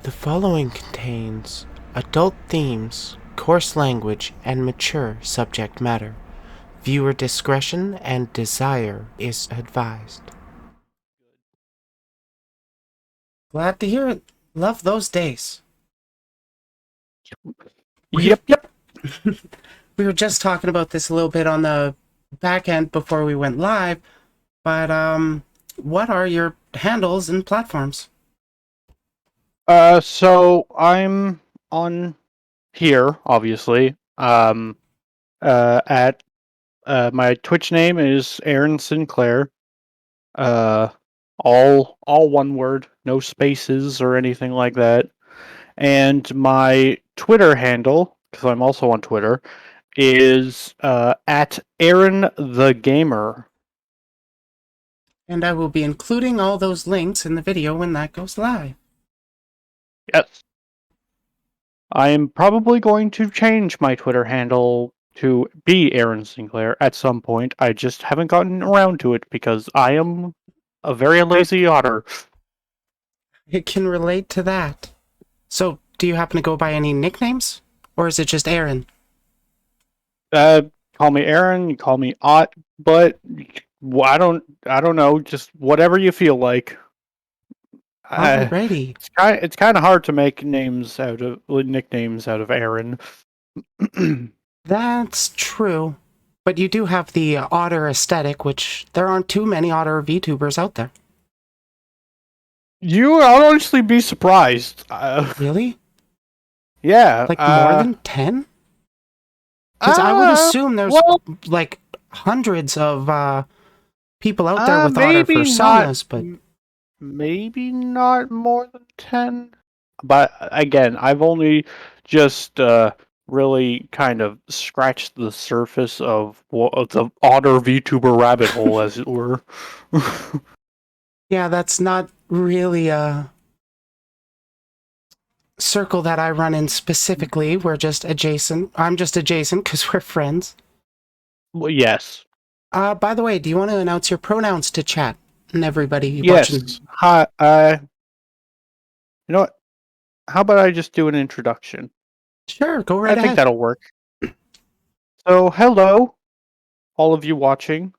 The following contains adult themes, coarse language, and mature subject matter. Viewer discretion and desire is advised. Glad to hear it. Love those days. Yep. We were just talking about this a little bit on the back end before we went live, but what are your handles and platforms? So I'm on here, obviously. At my Twitch name is Eryn Sinclaire. Uh, all one word, no spaces or anything like that. And my Twitter handle, because I'm also on Twitter, is at Eryn the Gamer. And I will be including all those links in the video when that goes live. Yes. I am probably going to change my Twitter handle to be Eryn Sinclaire at some point. I just haven't gotten around to it because I am a very lazy otter. It can relate to that. So, do you happen to go by any nicknames? Or is it just Eryn? Call me Eryn, you call me Ott, but I don't know, just whatever you feel like. Alrighty. It's kind of hard to make nicknames out of Eryn. That's true. But you do have the otter aesthetic, which there aren't too many otter VTubers out there. I'll honestly be surprised. Really? Yeah. Like more than 10? Because I would assume there's like hundreds of people out there with otter personas, but maybe not more than 10. But again, I've only just really kind of scratched the surface of the otter VTuber rabbit hole, as it were. yeah, that's not really a circle that I run in specifically. We're just adjacent. I'm just adjacent because we're friends. Well, yes. By the way, do you want to announce your pronouns to chat and everybody Yes. watching? Hi. You know what? How about I just do an introduction? Sure, go right ahead. I think that'll work. So, hello, all of you watching.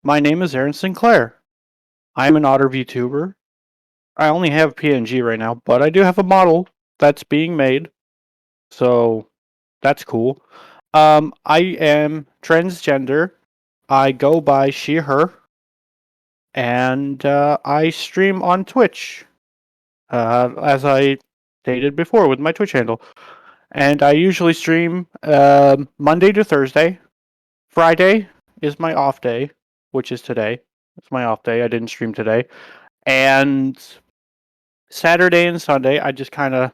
My name is Eryn Sinclaire. I'm an otter VTuber. I only have PNG right now, but I do have a model that's being made, so that's cool. I am transgender. I go by she, her, and I stream on Twitch, as I stated before with my Twitch handle. And I usually stream Monday to Thursday. Friday is my off day, which is today. It's my off day. I didn't stream today. And Saturday and Sunday, I just kind of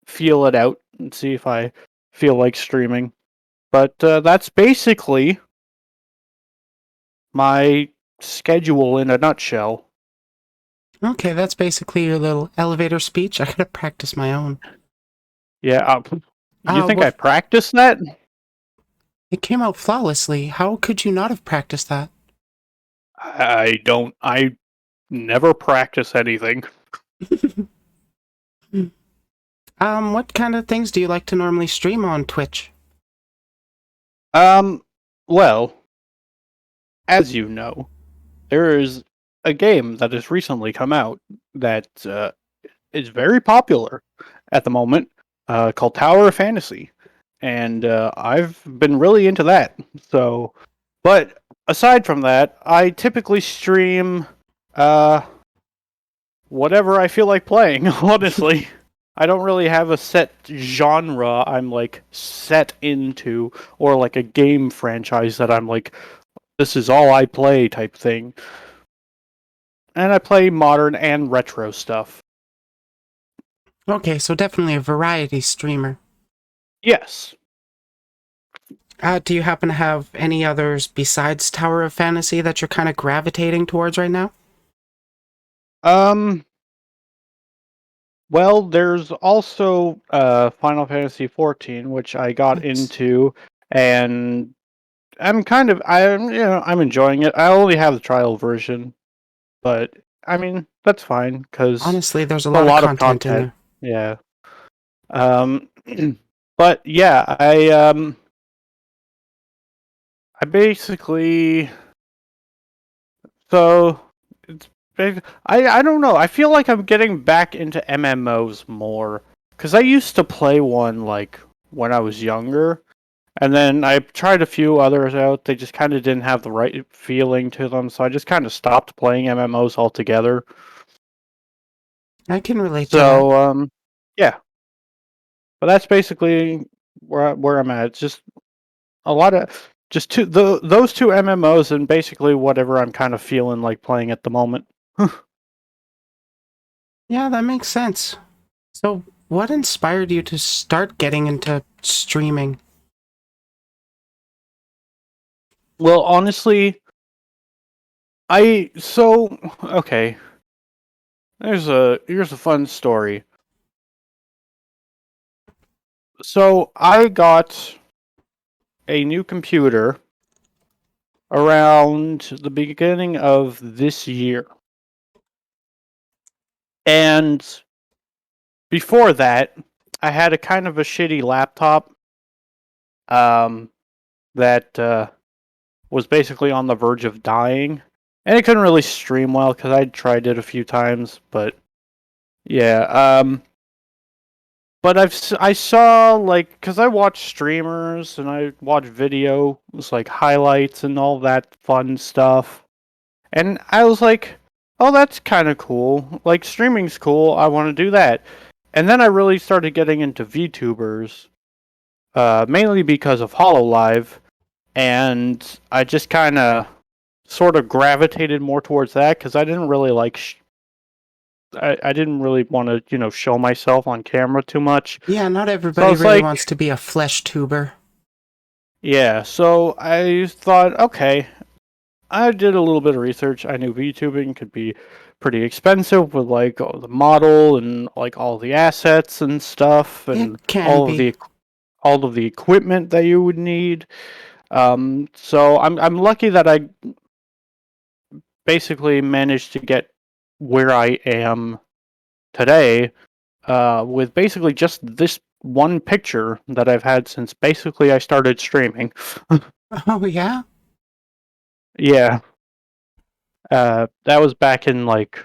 feel it out and see if I feel like streaming. But that's basically my schedule in a nutshell. Okay, that's basically your little elevator speech. I gotta practice my own. Yeah, you think I practiced that? It came out flawlessly. How could you not have practiced that? I never practice anything. What kind of things do you like to normally stream on Twitch? Well, as you know, there is a game that has recently come out that is very popular at the moment, called Tower of Fantasy, and I've been really into that. So, but aside from that, I typically stream whatever I feel like playing. Honestly, I don't really have a set genre I'm like set into, or like a game franchise that I'm like, this is all I play type thing. And I play modern and retro stuff. Okay, so definitely a variety streamer. Yes. Do you happen to have any others besides Tower of Fantasy that you're kind of gravitating towards right now? Well, there's also Final Fantasy 14, which I got into, and I'm enjoying it. I only have the trial version, but I mean that's fine because honestly, there's a lot of content in there. Yeah. Um, but yeah, I basically so it's I don't know. I feel like I'm getting back into MMOs more because I used to play one like when I was younger, and then I tried a few others out. They just kind of didn't have the right feeling to them, so I just kind of stopped playing MMOs altogether. I can relate to that. So yeah, but that's basically where I'm at. It's just a lot of just those two MMOs and basically whatever I'm kind of feeling like playing at the moment. Yeah, that makes sense. So, what inspired you to start getting into streaming? Well, honestly, okay. Here's a fun story. So I got a new computer around the beginning of this year. And before that, I had a kind of a shitty laptop um that was basically on the verge of dying. And it couldn't really stream well cuz I tried it a few times, but yeah, but I saw like because I watch streamers and I watch videos like highlights and all that fun stuff, and I was like, oh, that's kind of cool. Like streaming's cool. I want to do that. And then I really started getting into VTubers, mainly because of Hololive, and I just kind of sort of gravitated more towards that because I didn't really like. I didn't really want to, show myself on camera too much. Yeah, not So I everybody was really like, wants to be a flesh tuber. yeah, so I thought, okay, I did a little bit of research. I knew VTubing could be pretty expensive with like all the model and like all the assets and stuff It and can be. all of the equipment that you would need. So I'm lucky that I basically managed to get where I am today with basically just this one picture that I've had since basically I started streaming. Oh, yeah? Yeah, that was back in like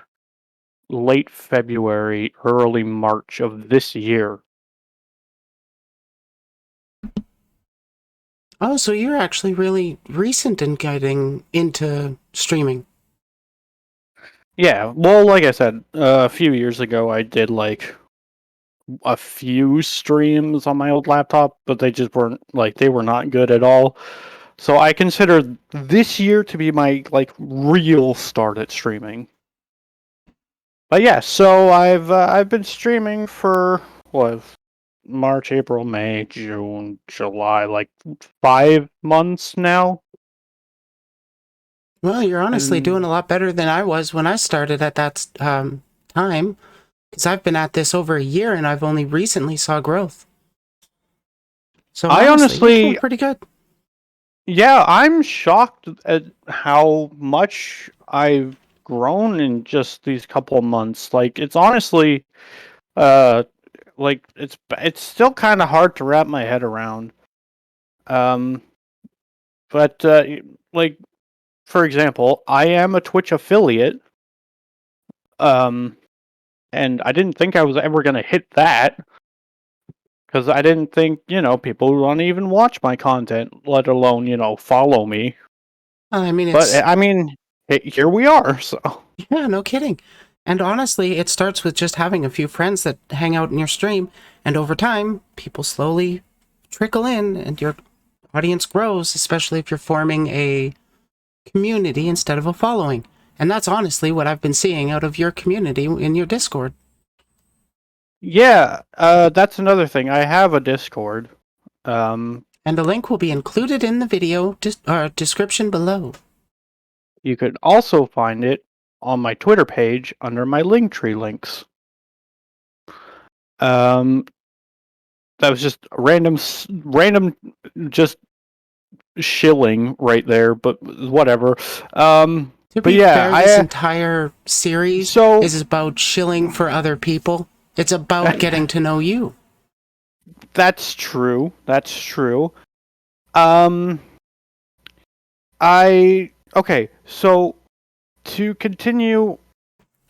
late February, early March of this year. Oh, so you're actually really recent in getting into streaming. Yeah, well, like I said, a few years ago, I did like a few streams on my old laptop, but they just weren't like they were not good at all. So I consider this year to be my like real start at streaming. But yeah, so I've been streaming for what March, April, May, June, July, like 5 months now. Well, you're honestly doing And a lot better than I was when I started at that time, because I've been at this over a year and I've only recently saw growth. So I honestly, you're doing honestly, pretty good. yeah, I'm shocked at how much I've grown in just these couple of months. Like it's honestly, uh, like it's still kind of hard to wrap my head around. Um, but like for example, I am a Twitch affiliate. Um, and I didn't think I was ever going to hit that because I didn't think, people would want to even watch my content, let alone, follow me. I mean, But it's I mean, here we are. So yeah, no kidding. And honestly, it starts with just having a few friends that hang out in your stream, and over time, people slowly trickle in, and your audience grows, especially if you're forming a community instead of a following. And that's honestly what I've been seeing out of your community in your Discord. yeah, that's another thing. I have a Discord. Um, And the link will be included in the video description below. you could also find it on my Twitter page under my Linktree links. Um, that was just random, just shilling right there, but whatever. To But be yeah, fair, this entire series so is about shilling for other people. It's about getting to know you. That's true. That's true. Um, I okay. So to continue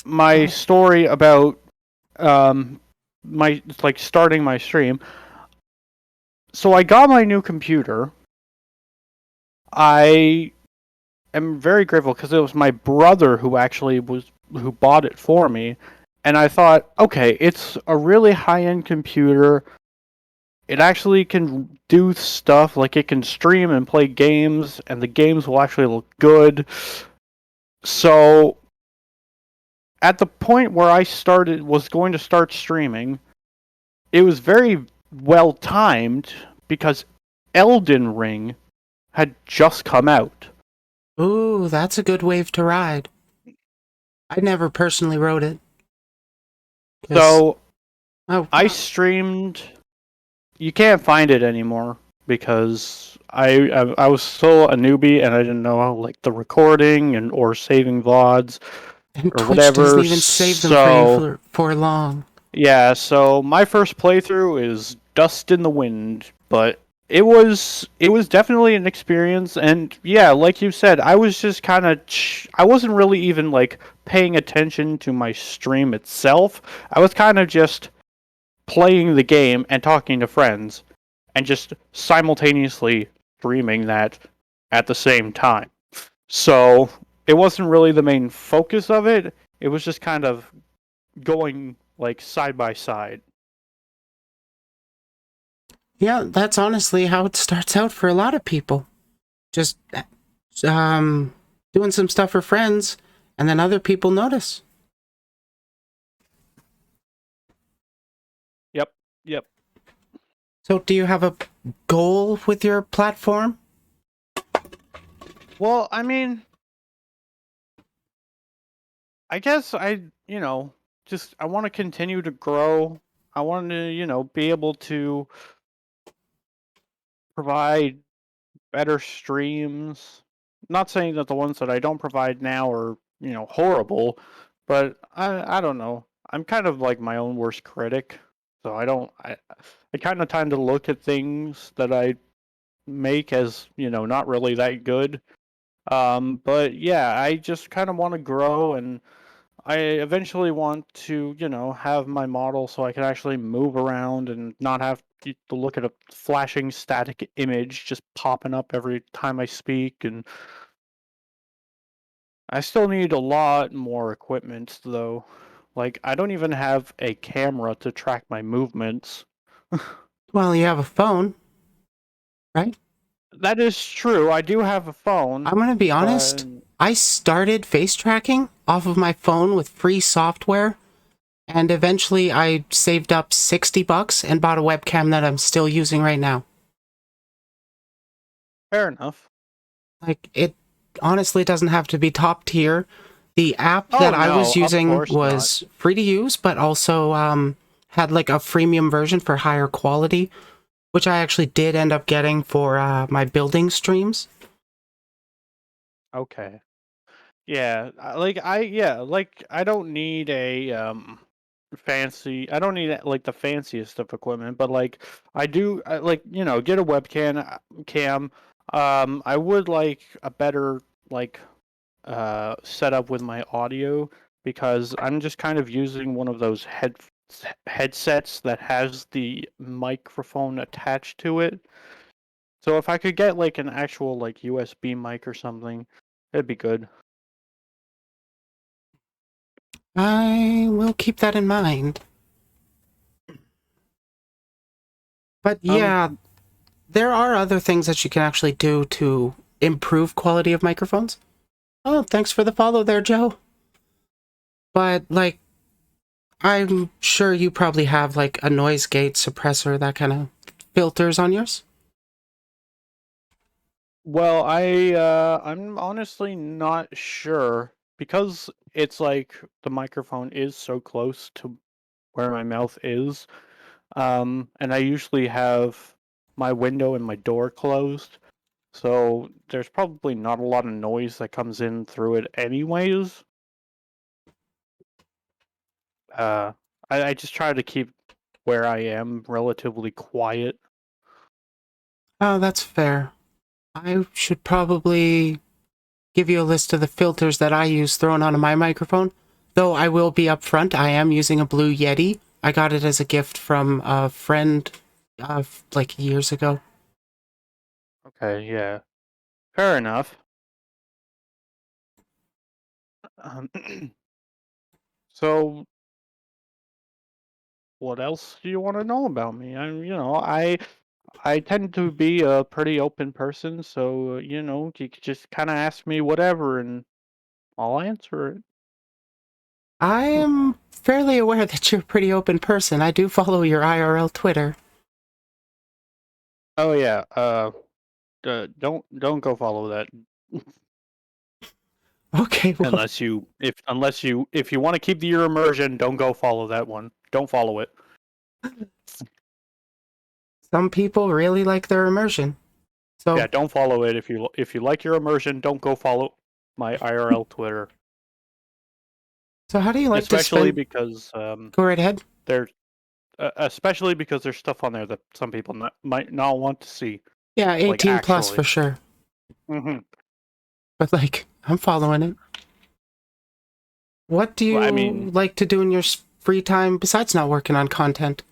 my story about my like starting my stream. So I got my new computer. I am very grateful because it was my brother who bought it for me, and I thought, okay, it's a really high-end computer. It actually can do stuff like it can stream and play games, and the games will actually look good. So at the point where was going to start streaming, it was very well timed because Elden Ring had just come out. Ooh, that's a good wave to ride. I never personally wrote it. So Oh, I streamed. You can't find it anymore because I was still a newbie and I didn't know how, like the recording and or saving VODs and or Twitch doesn't whatever. even save them for you So for long. yeah, so my first playthrough is Dust in the Wind, but it was definitely an experience, and yeah, like you said, I was just kind of I wasn't really even like paying attention to my stream itself. I was kind of just playing the game and talking to friends and just simultaneously streaming that at the same time. So, it wasn't really the main focus of it. It was just kind of going like side by side. Yeah, that's honestly how it starts out for a lot of people. Just um doing some stuff for friends, and then other people notice. Yep. Yep. So do you have a goal with your platform? Well, I mean, I guess just I want to continue to grow. I want to, be able to provide better streams. Not saying that the ones that I don't provide now are, horrible, but I don't know. I'm kind of like my own worst critic. So I kind of tend to look at things that I make as, not really that good. But yeah, I just kind of want to grow, and I eventually want to, have my model so I can actually move around and not have to look at a flashing static image just popping up every time I speak. And I still need a lot more equipment, though. Like, I don't even have a camera to track my movements. Well, you have a phone, right? That is true. I do have a phone, I'm gonna be but honest. I started face tracking off of my phone with free software, and eventually I saved up $60 and bought a webcam that I'm still using right now. fair enough. Like, it honestly doesn't have to be top tier. The app Oh, that I no, was of using course not. was free to use, but also had like a freemium version for higher quality, which I actually did end up getting for my building streams. Okay. Yeah, like I don't need a fancy. I don't need like the fanciest of equipment, but like I do like, get a webcam cam. I would like a better like setup with my audio because I'm just kind of using one of those headsets that has the microphone attached to it. So if I could get like an actual like USB mic or something, it'd be good. I will keep that in mind. But Um, yeah, there are other things that you can actually do to improve quality of microphones. Oh, thanks for the follow there, Joe. But like, I'm sure you probably have like a noise gate suppressor, that kind of filters on yours. Well, I'm honestly not sure because it's like the microphone is so close to where my mouth is. And I usually have my window and my door closed, so there's probably not a lot of noise that comes in through it anyways. Uh, I just try to keep where I am relatively quiet. Oh, that's fair. I should probably give you a list of the filters that I use thrown onto my microphone. Though I will be upfront, I am using a Blue Yeti. I got it as a gift from a friend like years ago. Okay, yeah. Fair enough. Um, so what else do you want to know about me? I tend to be a pretty open person, so you could just kind of ask me whatever and I'll answer it. I am fairly aware that you're a pretty open person. I do follow your IRL Twitter. Oh yeah, don't go follow that Okay, well, if you want to keep your immersion, don't go follow that one. Don't follow it. some people really like their immersion. Yeah, So, don't follow it if you like your immersion. Don't go follow my IRL Twitter, so how do you like to especially spend? because Go right ahead. there especially because there's stuff on there that some people might not want to see. Yeah, Like 18 plus for actually. sure. Hmm. But like, I'm following it. What do Well, I you mean, like to do in your free time besides not working on content?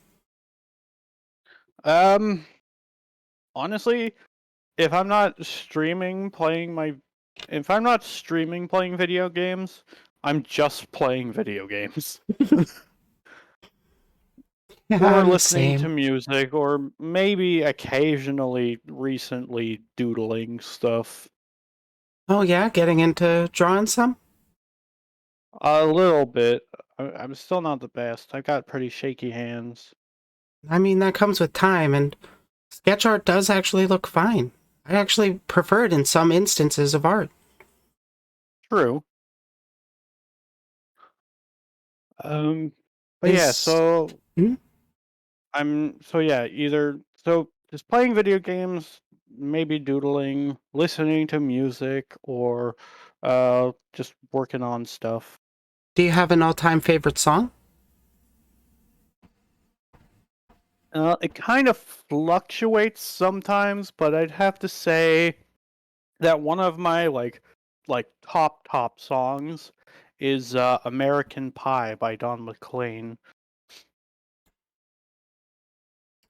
um, honestly, if I'm not streaming playing my, if I'm not streaming playing video games, I'm just playing video games. Yeah, Or I'm the listening to same. music, or maybe occasionally recently doodling stuff. Oh yeah, getting into drawing some? A little bit. I'm still not the best. I've got pretty shaky hands. I mean, that comes with time, and sketch art does actually look fine. I actually prefer it in some instances of art. True. Um, but yeah, Is so hmm? either just playing video games, maybe doodling, listening to music, or just working on stuff. Do you have an all-time favorite song? It kind of fluctuates sometimes, but I'd have to say that one of my top songs is American Pie by Don McLean.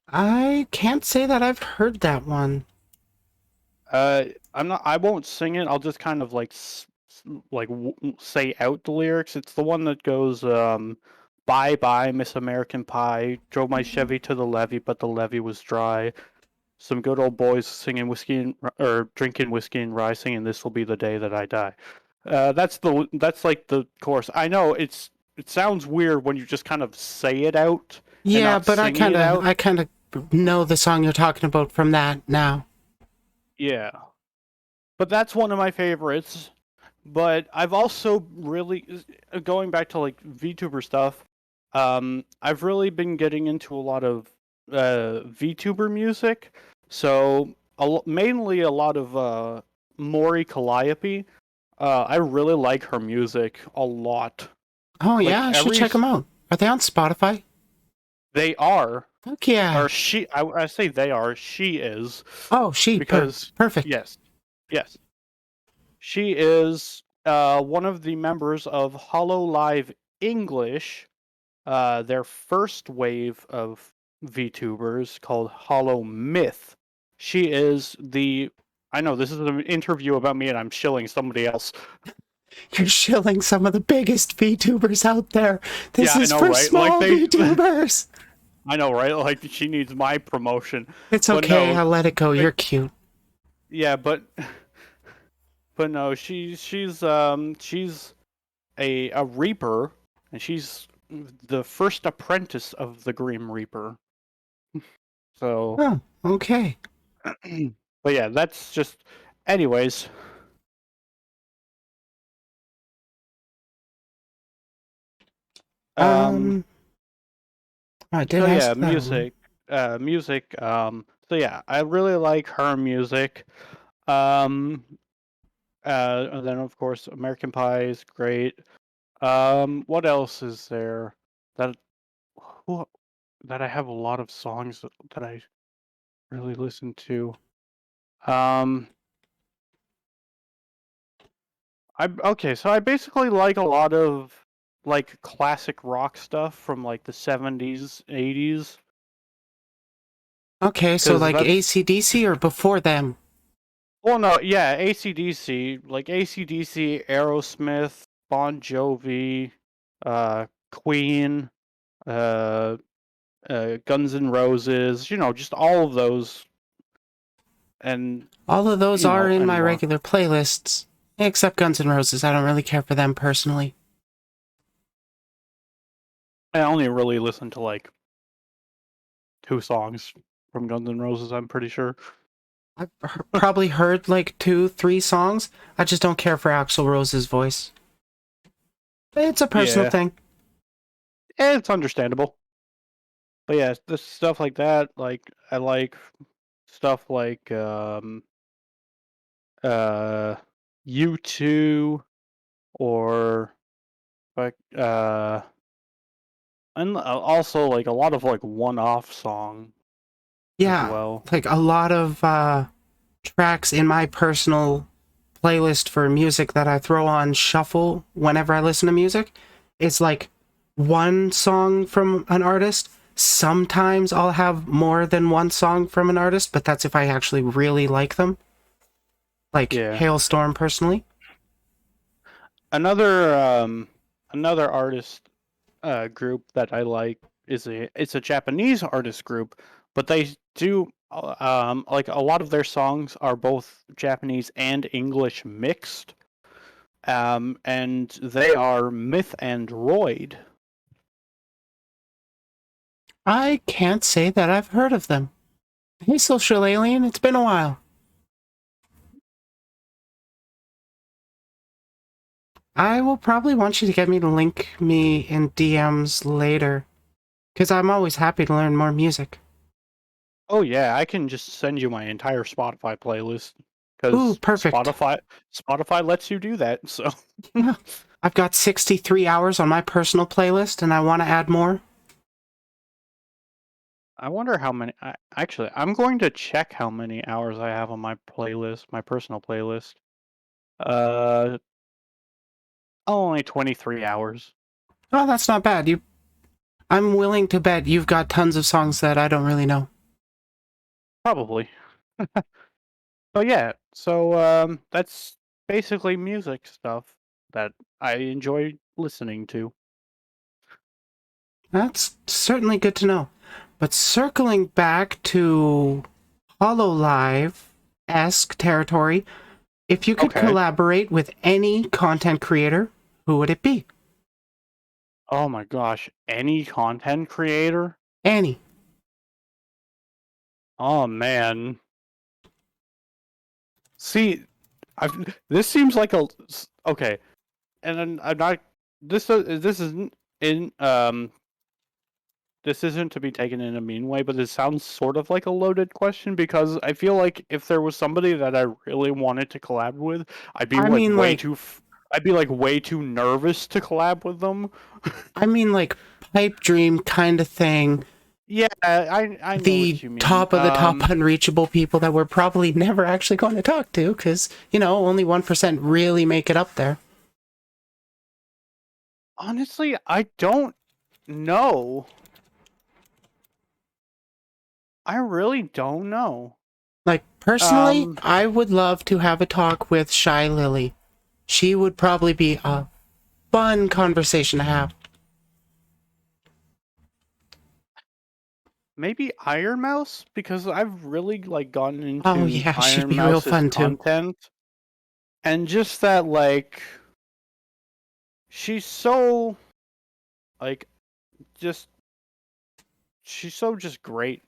I can't say that I've heard that one. Uh, I won't sing it. I'll just kind of say out the lyrics. It's the one that goes, "Bye bye, Miss American Pie. Drove my Chevy to the levee, but the levee was dry. Some good old boys singing or drinking whiskey and rye, singing this will be the day that I die." That's like the chorus. I know it sounds weird when you just kind of say it out and Yeah, not but I singing kind it of out. I kind of know the song you're talking about from that now. Yeah, but that's one of my favorites. But I've also really going back to like VTuber stuff. I've really been getting into a lot of VTuber music. So mainly a lot of Mori Calliope. I really like her music a lot. Oh Like yeah, I should check them out. Are they on Spotify? they are, Fuck yeah. or I say they are. She is, Oh, she because perfect. yes, yes, she is one of the members of Hollow Live English, their first wave of VTubers called Hollow Myth. She is the. I know this is an interview about me and I'm shilling somebody else. You're shilling some of the biggest VTubers out there. This Yeah, I is know, for right? Like small they. VTubers. I know, right? Like she needs my promotion. It's But okay, no, I'll let it go. You're cute. yeah, but no, she's a reaper, and she's the first apprentice of the Grim Reaper. So, Oh, okay. but yeah, that's just. Anyways, um, Um, I did so yeah, ask that one. music. So yeah, I really like her music. Um, and then of course, American Pie is great. What else is there that? who that I have a lot of songs that I really listen to. Um, so I basically like a lot of like classic rock stuff from like the 70s, 80s, Okay, so because like that's AC/DC or before them? well, no, yeah, AC/DC, like AC/DC, Aerosmith, Bon Jovi, Queen, uh, Guns N' Roses, just all of those, and All of those are in and my more. regular playlists, except Guns N' Roses. I don't really care for them personally. I only really listen to like two songs from Guns N' Roses, I'm pretty sure. I've probably heard like two, three songs. I just don't care for Axl Rose's voice. It's a personal Yeah, thing. it's understandable. But yeah, the stuff like that, like I like stuff like uh U2 or like and also like a lot of like one-off song as Yeah, well. like a lot of tracks in my personal playlist for music that I throw on shuffle whenever I listen to music. It's like one song from an artist. Sometimes I'll have more than one song from an artist, but that's if I actually really like them. Like Yeah. Hailstorm, personally. Another another artist group that I like is it's a Japanese artist group, but they do like a lot of their songs are both Japanese and English mixed. And they are Myth and Royd. I can't say that I've heard of them. Hey, social alien, it's been a while. I will probably want you to get me to link me in DMs later, because I'm always happy to learn more music. Oh yeah, I can just send you my entire Spotify playlist Ooh, because perfect. Spotify lets you do that. So Yeah. I've got 63 hours on my personal playlist, and I want to add more. I wonder how many. Actually, I'm going to check how many hours I have on my playlist, my personal playlist. Uh, only 23 hours. Oh, that's not bad. I'm willing to bet you've got tons of songs that I don't really know. Probably. But yeah, so that's basically music stuff that I enjoy listening to. That's certainly good to know. But circling back to Hololive-esque territory, if you could Okay. collaborate with any content creator, who would it be? Oh my gosh, any content creator? Any. Oh man. See, this seems like okay, and I'm not this isn't in this isn't to be taken in a mean way, but it sounds sort of like a loaded question because I feel like if there was somebody that I really wanted to collab with, I'd be I like mean, like, I'd be like way too nervous to collab with them. I mean, like, pipe dream kind of thing. Yeah, I know The what you mean. top of the top unreachable people that we're probably never actually going to talk to, because, only 1% really make it up there. Honestly, I don't know. I really don't know. Like, personally, Um, I would love to have a talk with Shy Lily. She would probably be a fun conversation to have. maybe Iron Mouse because I've really like gotten Oh, into yeah, she'd Iron be real Mouse's fun, too. content and just that like she's so like just she's so just great.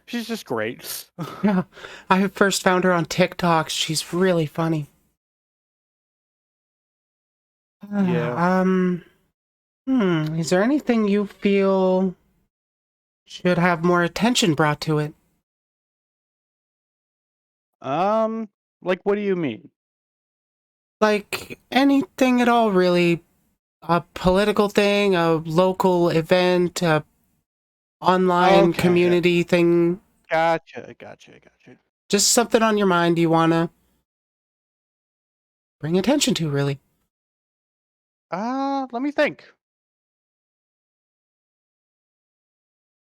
She's just great. Yeah, I first found her on TikTok. She's really funny. Yeah. Um, is there anything you feel should have more attention brought to it? Um, like what do you mean? Like, anything at all, really. a political thing, a local event, a online Okay. community thing, Gotcha. just something on your mind you want to bring attention to, really. Let me think.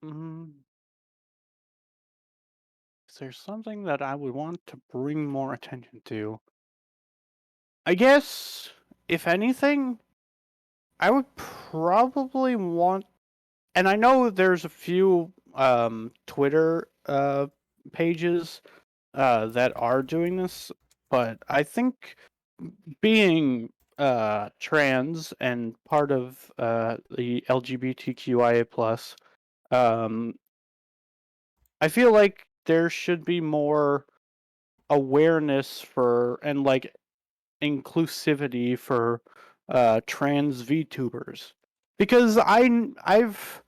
Mm, is there something that I would want to bring more attention to? I guess, if anything, I would probably want, and I know there's a few Twitter pages that are doing this, but I think being trans and part of the LGBTQIA plus, um, I feel like there should be more awareness for and like inclusivity for trans VTubers because I've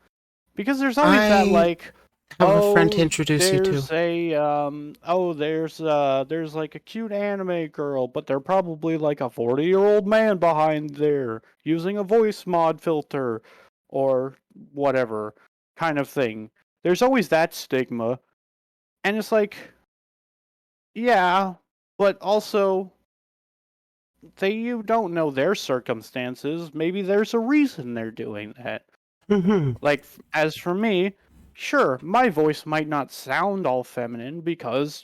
because there's always that I like, have a friend to oh, introduce you to. there's a there's like a cute anime girl, but they're probably like a 40-year-old man behind there using a voice mod filter or whatever kind of thing. There's always that stigma, and it's like, yeah, but also you don't know their circumstances. Maybe there's a reason they're doing that. Hmm. Like, as for me, sure, my voice might not sound all feminine because,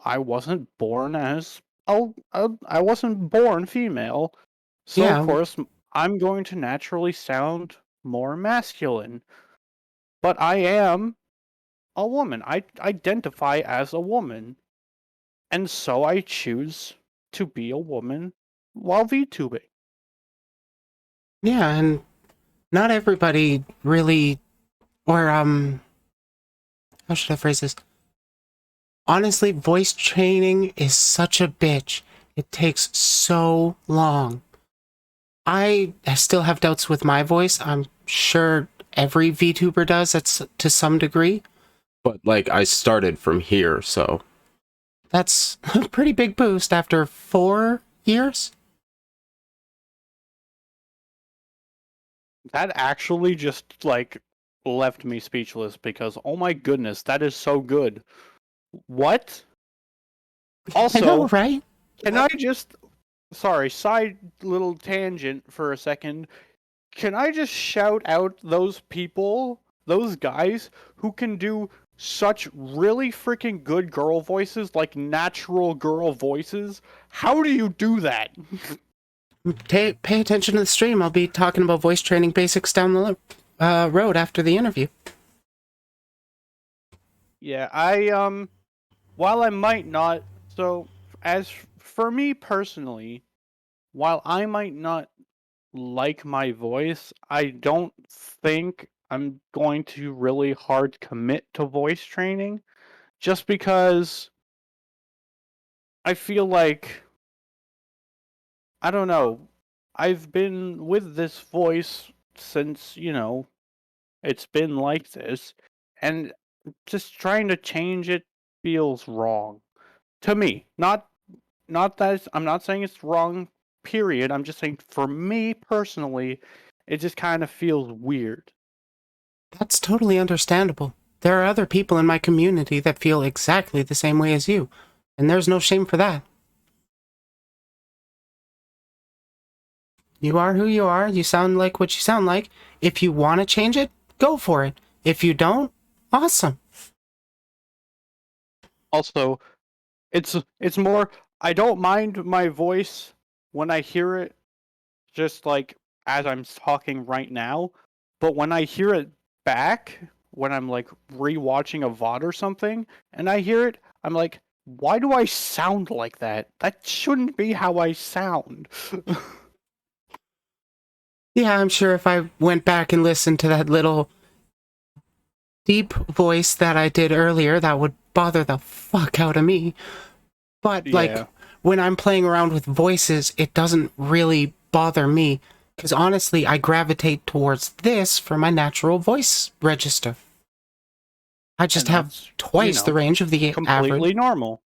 I wasn't born as I wasn't born female. So of Yeah, course I'm going to naturally sound more masculine. But I am a woman. I identify as a woman. And so I choose to be a woman while VTubing. yeah, and not everybody really, or how should I phrase this? Honestly, voice training is such a bitch. It takes so long. I still have doubts with my voice. I'm sure every VTuber does to some degree. But like I started from here, so that's a pretty big boost after 4 years. That actually just like left me speechless because oh my goodness, that is so good. What? I know, Also, right? can I just sorry, side little tangent for a second. Can I just shout out those people, those guys who can do such really freaking good girl voices, like natural girl voices? How do you do that? Pay attention to the stream. I'll be talking about voice training basics down the road after the interview. Yeah, while I might not, so as for me personally, while I might not like my voice, I don't think I'm going to really hard commit to voice training just because I feel like, I don't know, I've been with this voice since, it's been like this, and just trying to change it feels wrong to me. Not that I'm not saying it's wrong, period. I'm just saying for me personally, it just kind of feels weird. That's totally understandable. There are other people in my community that feel exactly the same way as you, and there's no shame for that. You are who you are, you sound like what you sound like. If you want to change it, go for it. If you don't, awesome. Also, it's more, I don't mind my voice when I hear it just like as I'm talking right now, but when I hear it back, when I'm like rewatching a VOD or something, and I hear it, I'm like, why do I sound like that? That shouldn't be how I sound. Yeah, I'm sure if I went back and listened to that little deep voice that I did earlier, that would bother the fuck out of me. But, like, Yeah. when I'm playing around with voices, it doesn't really bother me. Because honestly, I gravitate towards this for my natural voice register. I just And have that's, twice the range of the average. completely normal.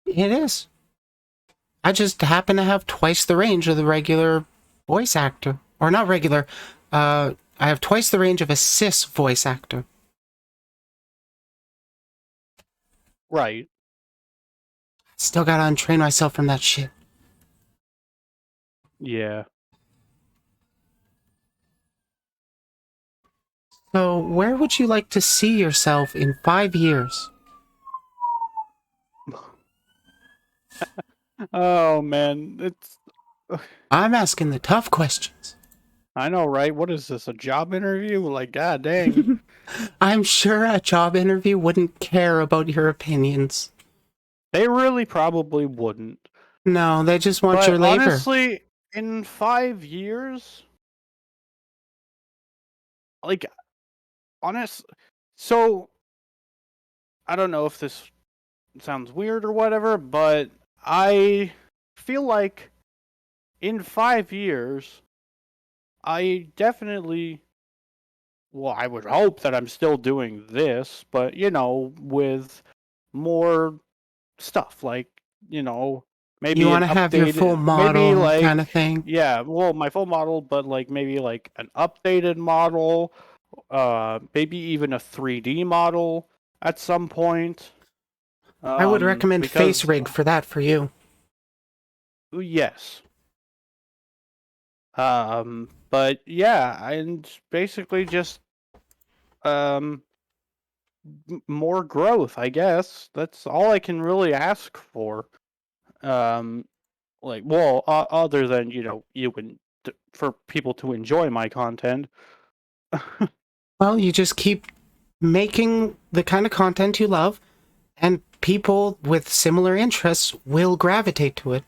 It is. I just happen to have twice the range of the regular voice actor. or not regular. I have twice the range of a cis voice actor. Right. Still gotta untrain myself from that shit. Yeah. So, where would you like to see yourself in 5 years? Oh man, it's. I'm asking the tough questions. I know, right? What is this? A job interview? Like, god dang. I'm sure a job interview wouldn't care about your opinions. They really probably wouldn't. No, they just want But your labor. honestly, in 5 years, like, honest. So, I don't know if this sounds weird or whatever, but I feel like in 5 years, I definitely. Well, I would hope that I'm still doing this, but, with more stuff like You maybe want an to have your full updated maybe model kind of like thing. yeah, well, my full model, but like maybe like an updated model, maybe even a 3D model at some point, I would recommend Face because Rig for that for you. yes, but yeah, and basically just um more growth, I guess. That's all I can really ask for. um Like, well, other than you and for people to enjoy my content. Well, you just keep making the kind of content you love, and people with similar interests will gravitate to it.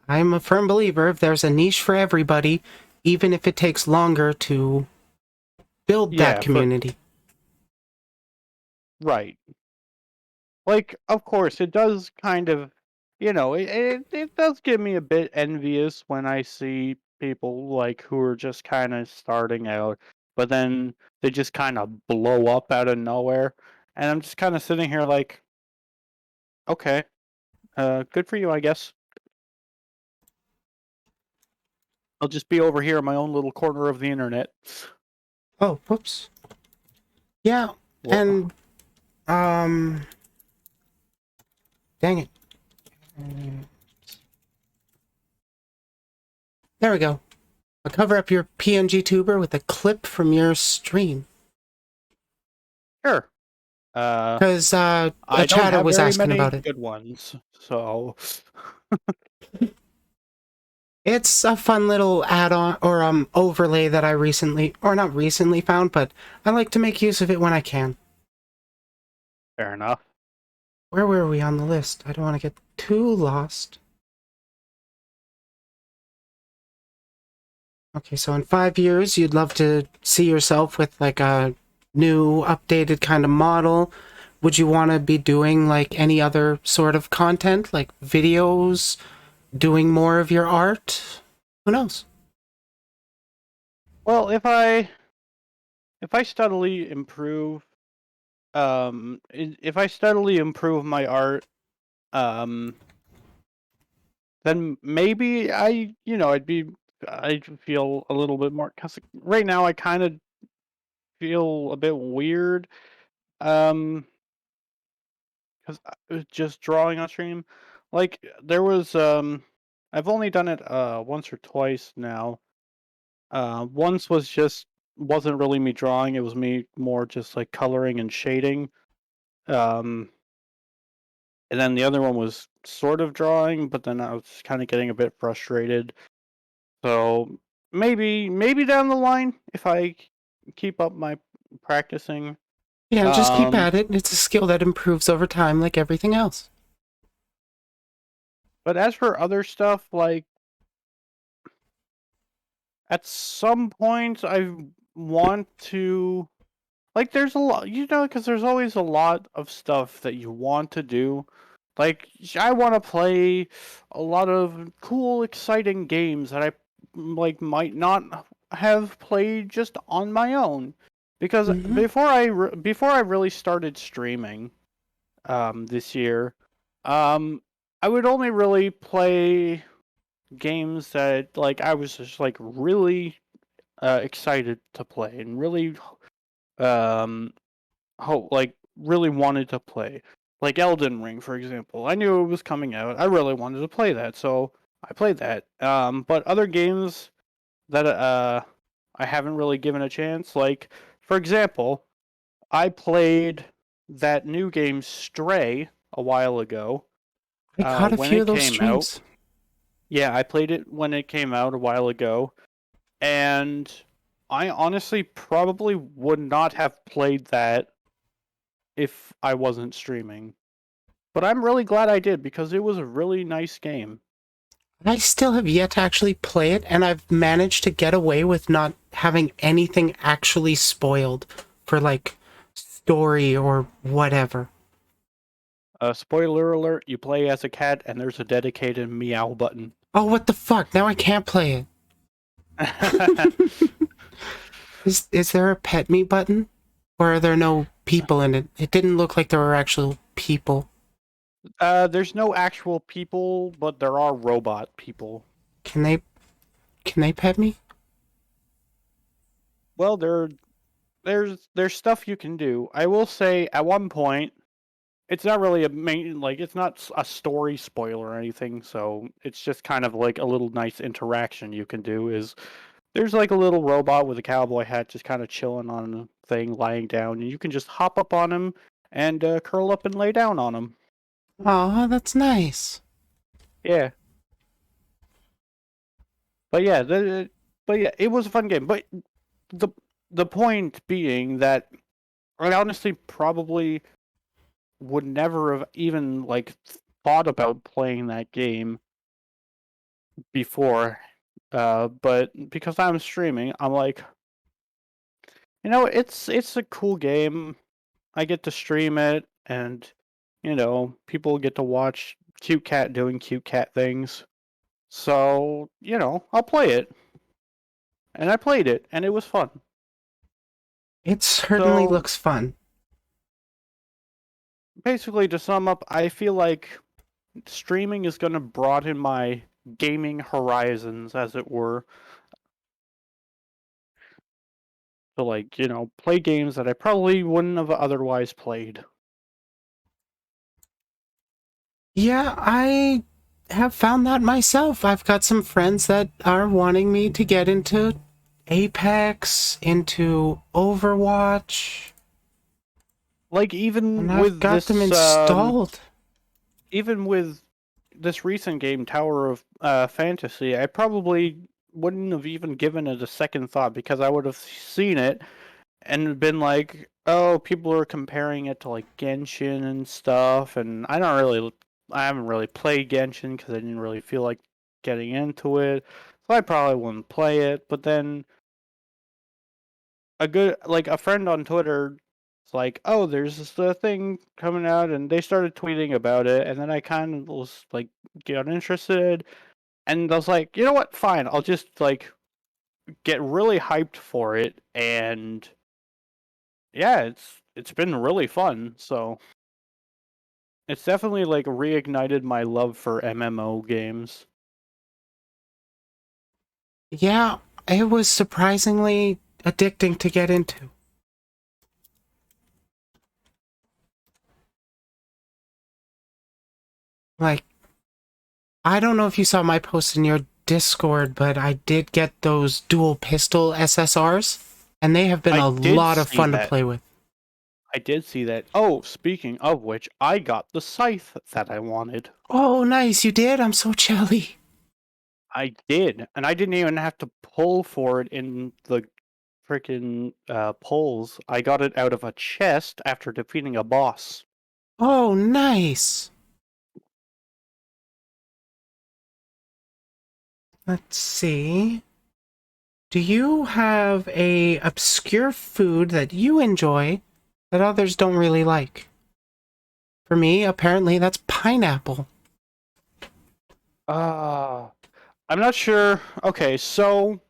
I'm a firm believer if there's a niche for everybody, even if it takes longer to build that Yeah, for community. right. Like, of course, it does kind of, it does get me a bit envious when I see people like who are just kind of starting out, but then they just kind of blow up out of nowhere, and I'm just kind of sitting here like, okay, good for you, I guess. I'll just be over here in my own little corner of the internet. Oh, whoops. Yeah, Well, and, um, dang it. There we go. I'll cover up your PNG tuber with a clip from your stream. sure. Because a I don't chatter have was very asking many about it. good ones, so It's a fun little add-on or overlay that I recently, or not recently found, but I like to make use of it when I can. fair enough. Where were we on the list? I don't want to get too lost. Okay, so in 5 years, you'd love to see yourself with like a new, updated kind of model. Would you want to be doing like any other sort of content, like videos, doing more of your art? Who knows? Well, if I steadily improve, if I steadily improve my art, um, then maybe I'd feel a little bit more. Cause right now I kind of feel a bit weird, um, because just drawing on stream, like there was, I've only done it once or twice now. Once wasn't really me drawing; it was me more just like coloring and shading. Um, and then the other one was sort of drawing, but then I was kind of getting a bit frustrated. So maybe down the line, if I keep up my practicing. Yeah, just keep Um, at it. It's a skill that improves over time, like everything else. but as for other stuff, like at some point, I want to. Like, there's a lot, because there's always a lot of stuff that you want to do. Like, I want to play a lot of cool, exciting games that I like might not have played just on my own. Because Hmm. before I really started streaming, this year, um, I would only really play games that like I was just like really excited to play and really um really wanted to play. Like Elden Ring, for example. I knew it was coming out. I really wanted to play that, so I played that. But other games that I haven't really given a chance, like for example, I played that new game Stray a while ago. I caught a When few it of those came out. streams. Yeah, I played it when it came out a while ago, and I honestly probably would not have played that if I wasn't streaming. But I'm really glad I did because it was a really nice game. I still have yet to actually play it, and I've managed to get away with not having anything actually spoiled for, like, story or whatever. Spoiler alert, you play as a cat and there's a dedicated meow button. Oh, what the fuck? Now I can't play it. Is there a pet me button? Or are there no people in it? It didn't look like there were actual people. There's no actual people, but there are robot people. Can they pet me? Well, there's stuff you can do. I will say at one point, it's not really a main it's not a story spoiler or anything. So it's just kind of like a little nice interaction you can do. Is there's like a little robot with a cowboy hat just kind of chilling on a thing, lying down, and you can just hop up on him and curl up and lay down on him. Oh, that's nice. Yeah, but yeah, it was a fun game. But the the point being that I honestly probably would never have even like thought about playing that game before. But because I'm streaming, I'm like, it's a cool game. I get to stream it, and people get to watch cute cat doing cute cat things. So I'll play it, and I played it, and it was fun. It certainly So looks fun. basically, to sum up, I feel like streaming is going to broaden my gaming horizons, as it were. To play games that I probably wouldn't have otherwise played. Yeah, I have found that myself. I've got some friends that are wanting me to get into Apex, into Overwatch, Like and I've got them installed. even with this recent game, Tower of Fantasy, I probably wouldn't have even given it a second thought because I would have seen it and been like, "Oh, people are comparing it to like Genshin and stuff," and I haven't really played Genshin because I didn't really feel like getting into it, so I probably wouldn't play it. But then a friend on Twitter was like, "Oh, there's this thing coming out," and they started tweeting about it, and then I kind of was like, got interested, and I was like, you know what? Fine, I'll just like get really hyped for it, and yeah, it's been really fun. So it's definitely like reignited my love for MMO games. Yeah, it was surprisingly addicting to get into. Like, I don't know if you saw my post in your Discord, but I did get those dual pistol SSRs, and they have been I a did lot of see fun to that. play with. I did see that. Oh, speaking of which, I got the scythe that I wanted. Oh, nice, you did? I'm so jelly. I did, and I didn't even have to pull for it in the freaking polls. I got it out of a chest after defeating a boss. Oh, nice. Let's see. Do you have a obscure food that you enjoy that others don't really like? For me, apparently that's pineapple. I'm not sure. Okay, so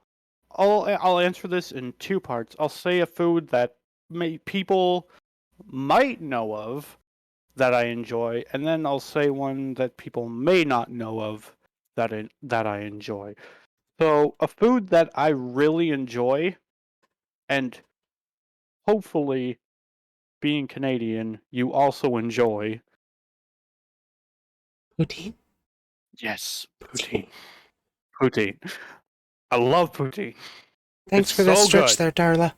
I'll answer this in two parts. I'll say a food that people might know of that I enjoy, and then I'll say one that people may not know of that I enjoy. So, a food that I really enjoy, and hopefully, being Canadian, you also enjoy. Poutine? Yes, Poutine. poutine. Poutine. I love poutine. Thanks It's for the so stretch good. there, Darla.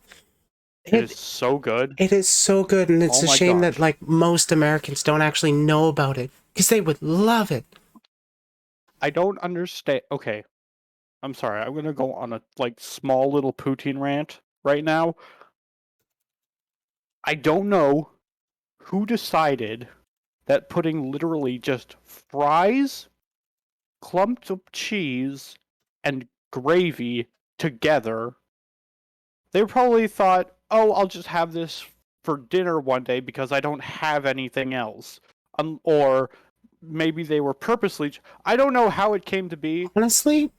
It is It so good. it is so good, and it's Oh a my shame that gosh. like most Americans don't actually know about it because they would love it. I don't understand. Okay, I'm sorry. I'm gonna go on a small little poutine rant right now. I don't know who decided that putting literally just fries, clumps of cheese, and gravy together. They probably thought, "Oh, I'll just have this for dinner one day because I don't have anything else." Or maybe they were purposely. I don't know how it came to be, Honestly,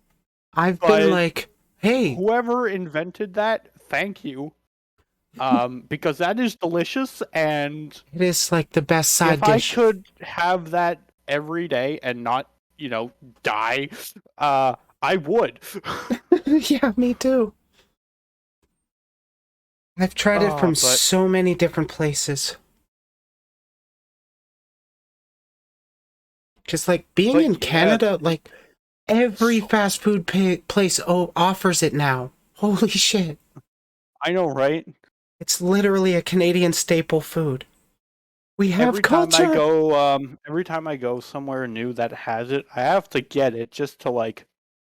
I've been but like, hey, whoever invented that, thank you. Because that is delicious, and it is like the best side if I dish. could have that every day and not, die, I would. Yeah, me too. I've tried it from But so many different places. Just like being in yeah, Canada, like every so fast food place offers it now. Holy shit. I know, right? It's literally a Canadian staple food. We have culture. Every time I go somewhere new that has it, I have to get it just to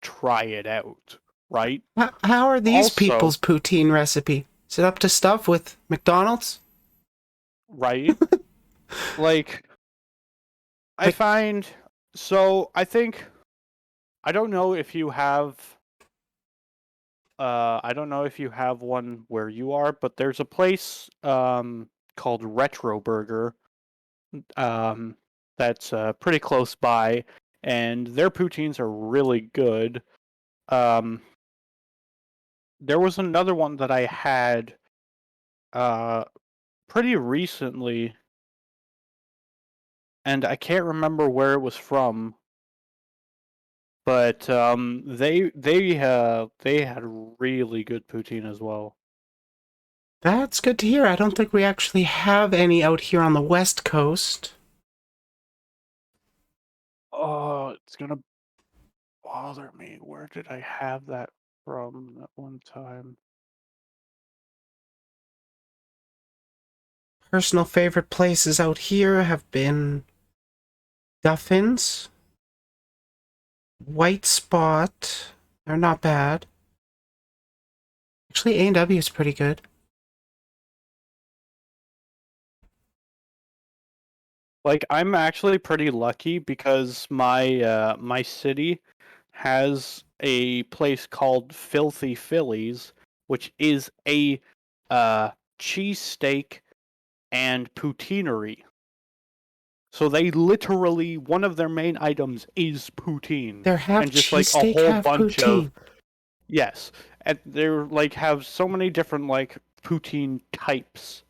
try it out, right? How are these Also, people's poutine recipe? Is it up to stuff with McDonald's? right? Like I Like, find so I think I don't know if you have I don't know if you have one where you are, but there's a place called Retro Burger um that's pretty close by, and their poutines are really good. Um there was another one that I had uh pretty recently, and I can't remember where it was from, but they had really good poutine as well. that's good to hear. I don't think we actually have any out here on the West Coast. Oh, it's gonna bother me. Where did I have that from that one time? Personal favorite places out here have been Duffins, White Spot. They're not bad. Actually, A&W is pretty good. I'm actually pretty lucky because my city has a place called Filthy Phillies, which is a cheesesteak and poutineery. So they literally one of their main items is poutine, They're half and just a cheesesteak, whole half bunch of poutine. yes, and they're have so many different poutine types.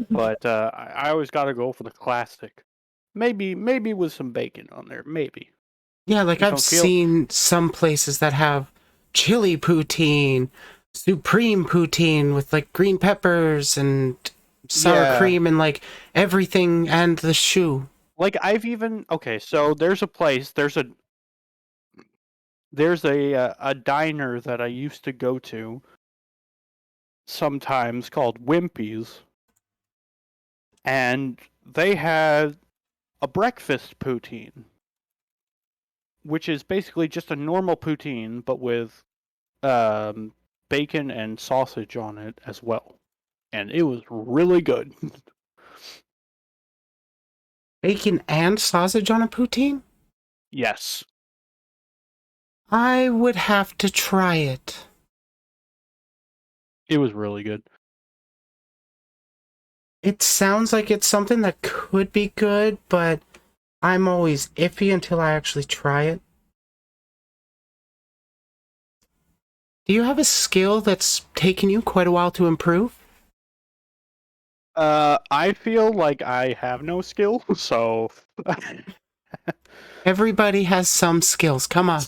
But I always got to go for the classic. Maybe with some bacon on there. Maybe Yeah, like if I've I'm feel seen some places that have chili poutine, supreme poutine with like green peppers and sour yeah. cream and like everything and the shoe. I've even okay. So there's a place. There's a diner that I used to go to sometimes called Wimpy's, and they had a breakfast poutine, which is basically just a normal poutine but with um, bacon and sausage on it as well, and it was really good. Bacon and sausage on a poutine? Yes, I would have to try it. it was really good. It sounds like it's something that could be good, but I'm always iffy until I actually try it. Do you have a skill that's taken you quite a while to improve? I feel like I have no skill, so Everybody has some skills. Come on.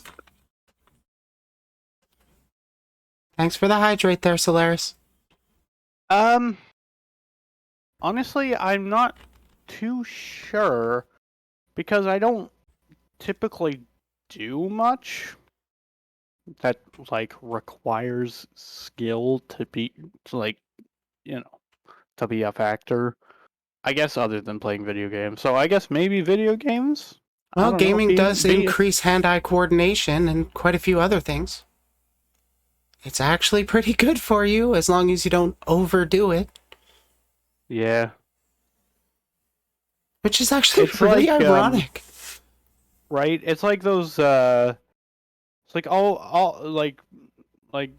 Thanks for the hydrate there, Solaris. Um, honestly, I'm not too sure because I don't typically do much that like requires skill to be to like you know to be a factor. I guess other than playing video games. So I guess maybe video games. I Well, don't know. gaming does Be increase hand-eye coordination and quite a few other things. It's actually pretty good for you as long as you don't overdo it, yeah. which is actually It's really like ironic. right. It's like those. It's like all like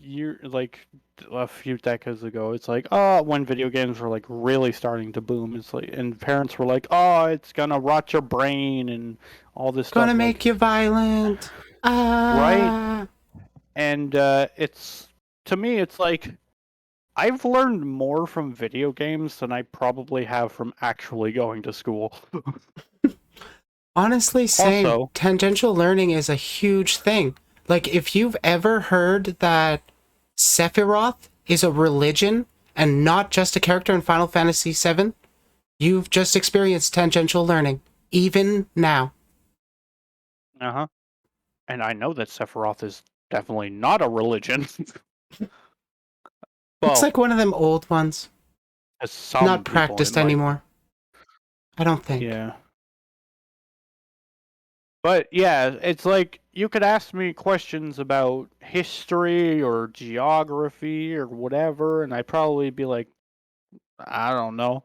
year like a few decades ago. It's like when video games were like really starting to boom. It's like and parents were like, oh, it's gonna rot your brain and all this Gonna stuff. Like make you violent. right. Ah. And it's to me, it's like I've learned more from video games than I probably have from actually going to school. Honestly, same. Also, Tangential learning is a huge thing. Like, if you've ever heard that Sephiroth is a religion and not just a character in Final Fantasy VII, you've just experienced tangential learning, even now. uh-huh. And I know that Sephiroth is definitely not a religion. It's Well, like one of them old ones, as not some people it practiced might. anymore. I don't think. Yeah. But yeah, it's like you could ask me questions about history or geography or whatever, and I'd probably be like, I don't know.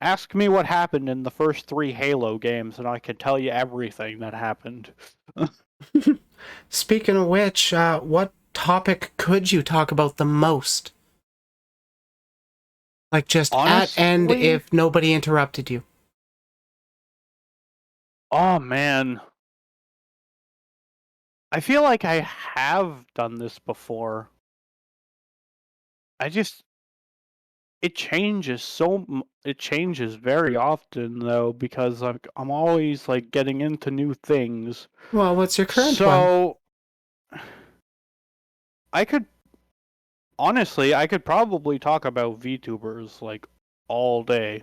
Ask me what happened in the first 3 Halo games, and I could tell you everything that happened. Speaking of which, what topic could you talk about the most? Like, just at end Honestly, if nobody interrupted you. oh man, I feel like I have done this before. I just it changes very often though because I'm always like getting into new things. Well, what's your current one? So I could honestly I could probably talk about VTubers like all day.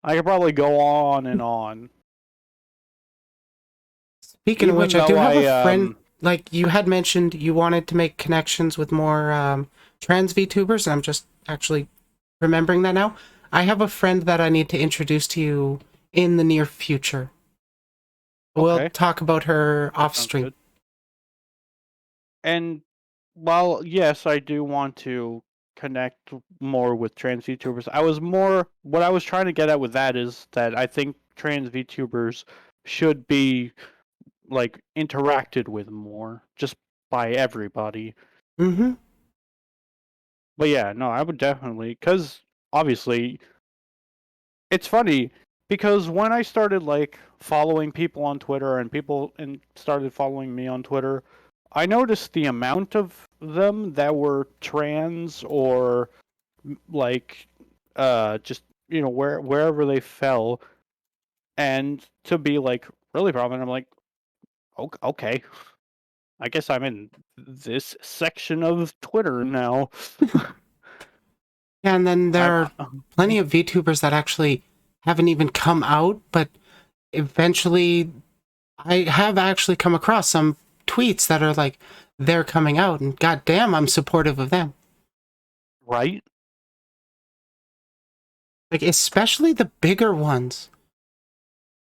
I could probably go on and on. Speaking of which, Even I do though have a I friend, like you had mentioned, you wanted to make connections with more trans VTubers, and I'm just actually remembering that now. I have a friend that I need to introduce to you in the near future. We'll okay, talk about her that off sounds stream. good. And while yes, I do want to connect more with trans VTubers, what I was trying to get at with that is that I think trans VTubers should be like interacted with more just by everybody. Mm-hmm. But yeah, no, I would definitely because obviously it's funny because when I started like following people on Twitter and people and started following me on Twitter, I noticed the amount of them that were trans or like just wherever they fell and to be like really prominent. I'm like, okay, I guess I'm in this section of Twitter now. Yeah, and then there I'm are plenty of VTubers that actually haven't even come out, but eventually I have actually come across some tweets that are like, they're coming out, and goddamn, I'm supportive of them. right. Like, especially the bigger ones.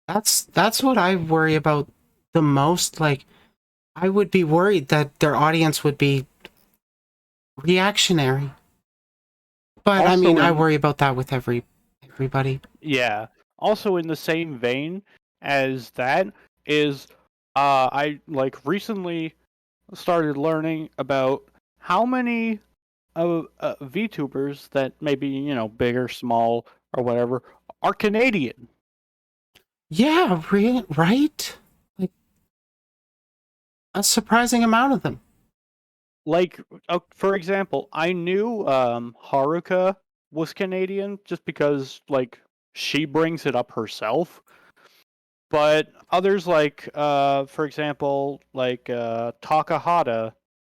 That's what I worry about the most. Like, I would be worried that their audience would be reactionary. But I Also mean, I in worry about that with everybody. Yeah. Also, in the same vein as that is, I like recently started learning about how many of VTubers that maybe big or small or whatever are Canadian. Yeah, right? Like a surprising amount of them. Like, for example, I knew Haruka was Canadian just because like she brings it up herself. But others like, for example, like Takahata,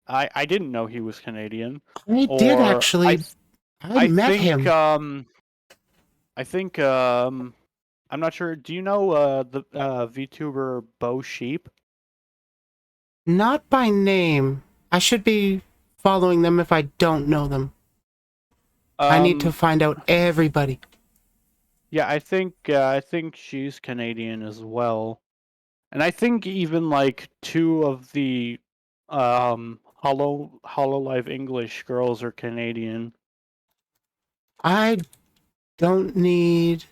I didn't know he was Canadian. I did Or actually. I I met think him. I think I'm not sure. Do you know the VTuber Bo Sheep? Not by name. I should be following them if I don't know them. I need to Um, find out everybody. yeah, I think she's Canadian as well. And I think even like two of the Hololive English girls are Canadian. I don't need,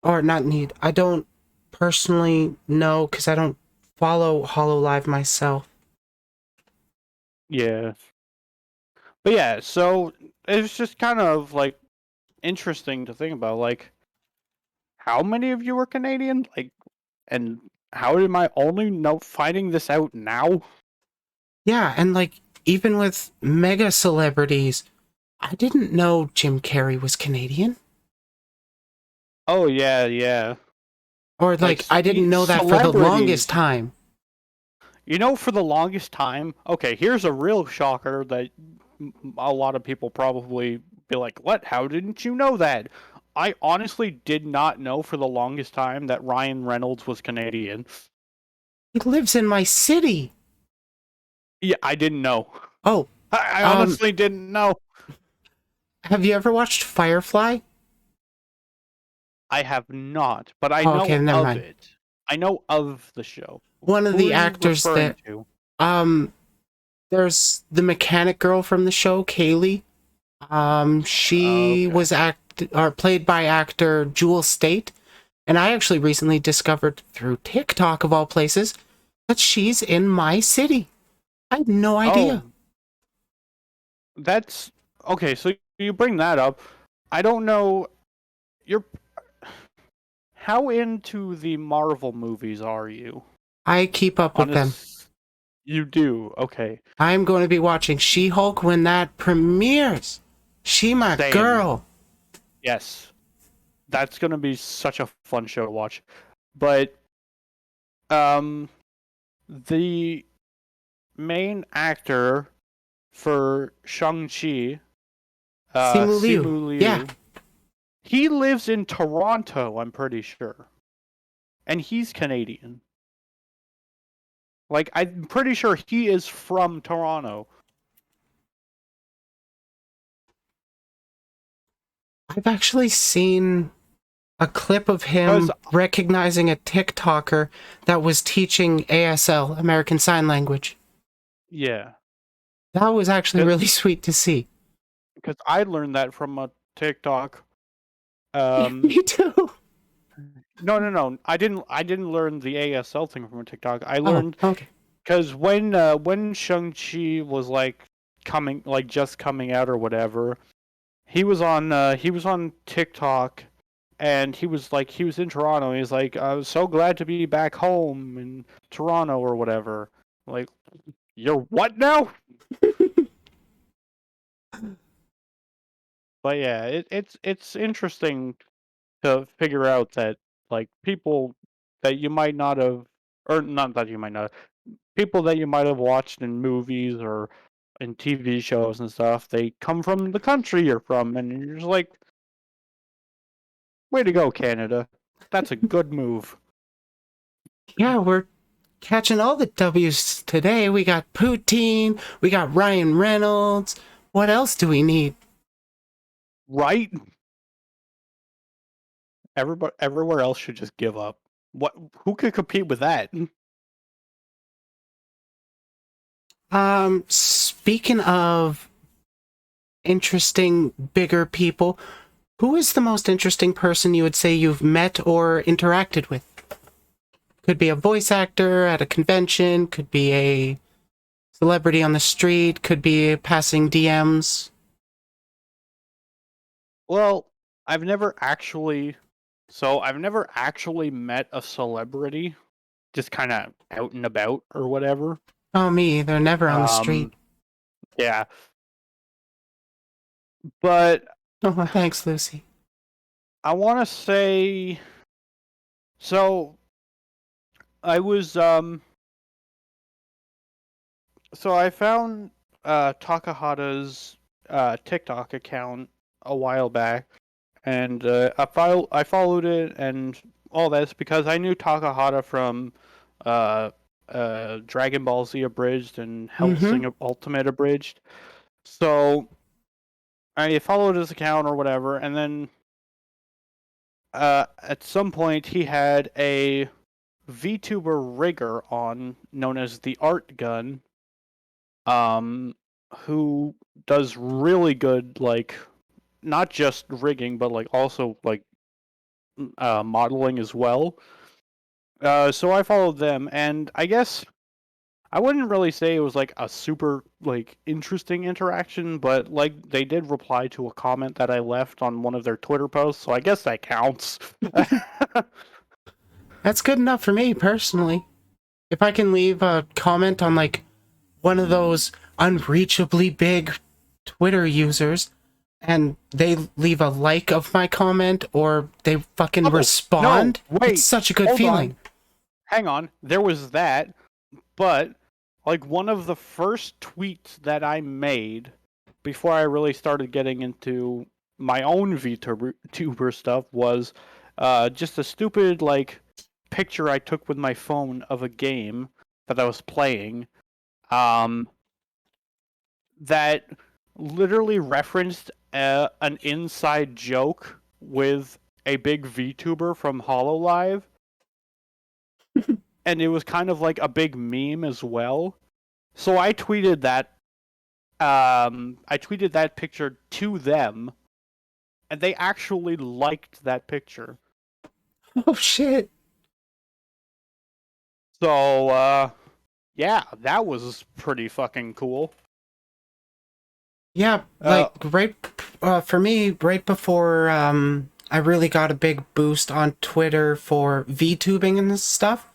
or not need, I don't personally know because I don't follow Hololive myself. Yeah. But yeah, so it's just kind of like interesting to think about, like how many of you are Canadian? Like, and how am I only know finding this out now? Yeah, and like, even with mega celebrities, I didn't know Jim Carrey was Canadian. Oh yeah, yeah. Or Like like, I didn't know that for the longest celebrities. time. You know, for the longest time, okay, here's a real shocker that a lot of people probably be like, "What? How didn't you know that?" I honestly did not know for the longest time that Ryan Reynolds was Canadian. He lives in my city. Yeah, I didn't know. Oh, I um, honestly didn't know. have you ever watched Firefly? I have not, but I Oh, okay, know never of mind. it. I know of the show. One of Who the are you actors referring that, to? um, there's the mechanic girl from the show, Kaylee. She Okay. was played by actor Jewel State, and I actually recently discovered through TikTok of all places that she's in my city. I had no idea. Oh, that's okay. So you bring that up. I don't know. You're how into the Marvel movies are you? I keep up with them. Honest, you do. Okay. I'm going to be watching She-Hulk when that premieres. She my Same. girl. Yes. That's gonna be such a fun show to watch. But um, the main actor for Shang-Chi, Simu Liu. Simu Yeah, Liu, he lives in Toronto, I'm pretty sure. And he's Canadian. Like, I'm pretty sure he is from Toronto. I've actually seen a clip of Because, him recognizing a TikToker that was teaching ASL, American Sign Language. yeah. That was actually Because really sweet to see. I learned that from a TikTok. Yeah, Um, me too. no. I didn't learn the ASL thing from a TikTok. I Oh, learned okay. because when Shang-Chi was like just coming out or whatever, he was on TikTok, and he was in Toronto. And he's like, I was so glad to be back home in Toronto or whatever. Like, you're what now? But yeah, it's interesting to figure out that like people that you might not have, or not that you might not, people that you might have watched in movies or in TV shows and stuff, they come from the country you're from, and you're just like, way to go, Canada. That's a good move. Yeah, we're catching all the W's today. We got Poutine, we got Ryan Reynolds. What else do we need? Right? Everybody, everywhere else should just give up. What? Who could compete with that? Speaking of interesting, bigger people, who is the most interesting person you would say you've met or interacted with? Could be a voice actor at a convention, could be a celebrity on the street, could be passing DMs. Well, I've never actually. So I've never actually met a celebrity, just kind of out and about or whatever. Oh, me, they're never on the street. Um, yeah, but Oh, thanks, Lucy. I want to say so. I was so I found Takahata's TikTok account a while back, and I followed it and all that's because I knew Takahata from uh Dragon Ball Z Abridged and Mm-hmm. Hellsing Ultimate Abridged. So I followed his account or whatever, and then at some point he had a VTuber rigger on known as the Art Gun, um, who does really good, like, not just rigging but like also like modeling as well. So I followed them, and I guess I wouldn't really say it was like a super like interesting interaction, but like they did reply to a comment that I left on one of their Twitter posts, so I guess that counts. That's good enough for me personally. If I can leave a comment on like one of those unreachably big Twitter users and they leave a like of my comment or they fucking Oh no! respond, it's Wait, such a good hold on, feeling. hang on. There was that, but like one of the first tweets that I made before I really started getting into my own VTuber stuff was just a stupid like picture I took with my phone of a game that I was playing, um, that literally referenced an inside joke with a big VTuber from Hololive, and it was kind of like a big meme as well. So I tweeted that picture to them, and they actually liked that picture. Oh shit. So yeah, that was pretty fucking cool. Yeah, Uh, like right for me, right before I really got a big boost on Twitter for VTubing and stuff,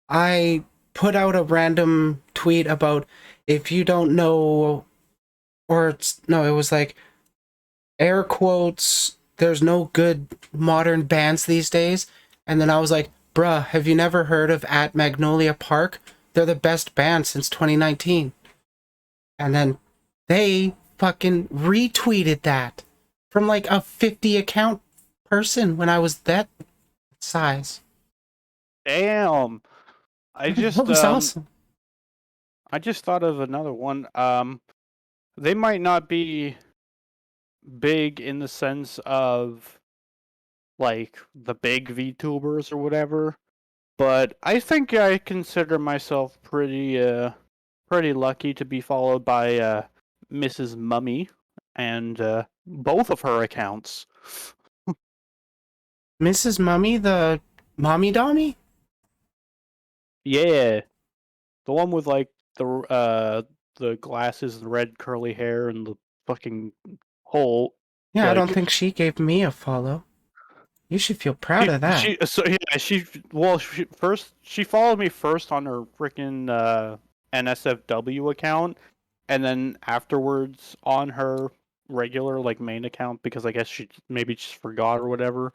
I put out a random tweet about if you don't know, or no, it was like air quotes, there's no good modern bands these days. And then I was like, bruh, have you never heard of At Magnolia Park? They're the best band since 2019. And then they fucking retweeted that from like a 50 account person when I was that size. damn. I That just was awesome. I just thought of another one. They might not be big in the sense of like the big VTubers or whatever, but I think I consider myself pretty lucky to be followed by Mrs. Mummy and both of her accounts. Mrs. Mummy, the mommy dommy? Yeah, the one with like the glasses, the red curly hair, and the fucking whole Yeah, I don't like think she gave me a follow. You should feel proud of that. first she followed me first on her freaking NSFW account, and then afterwards on her regular like main account because I guess she maybe just forgot or whatever.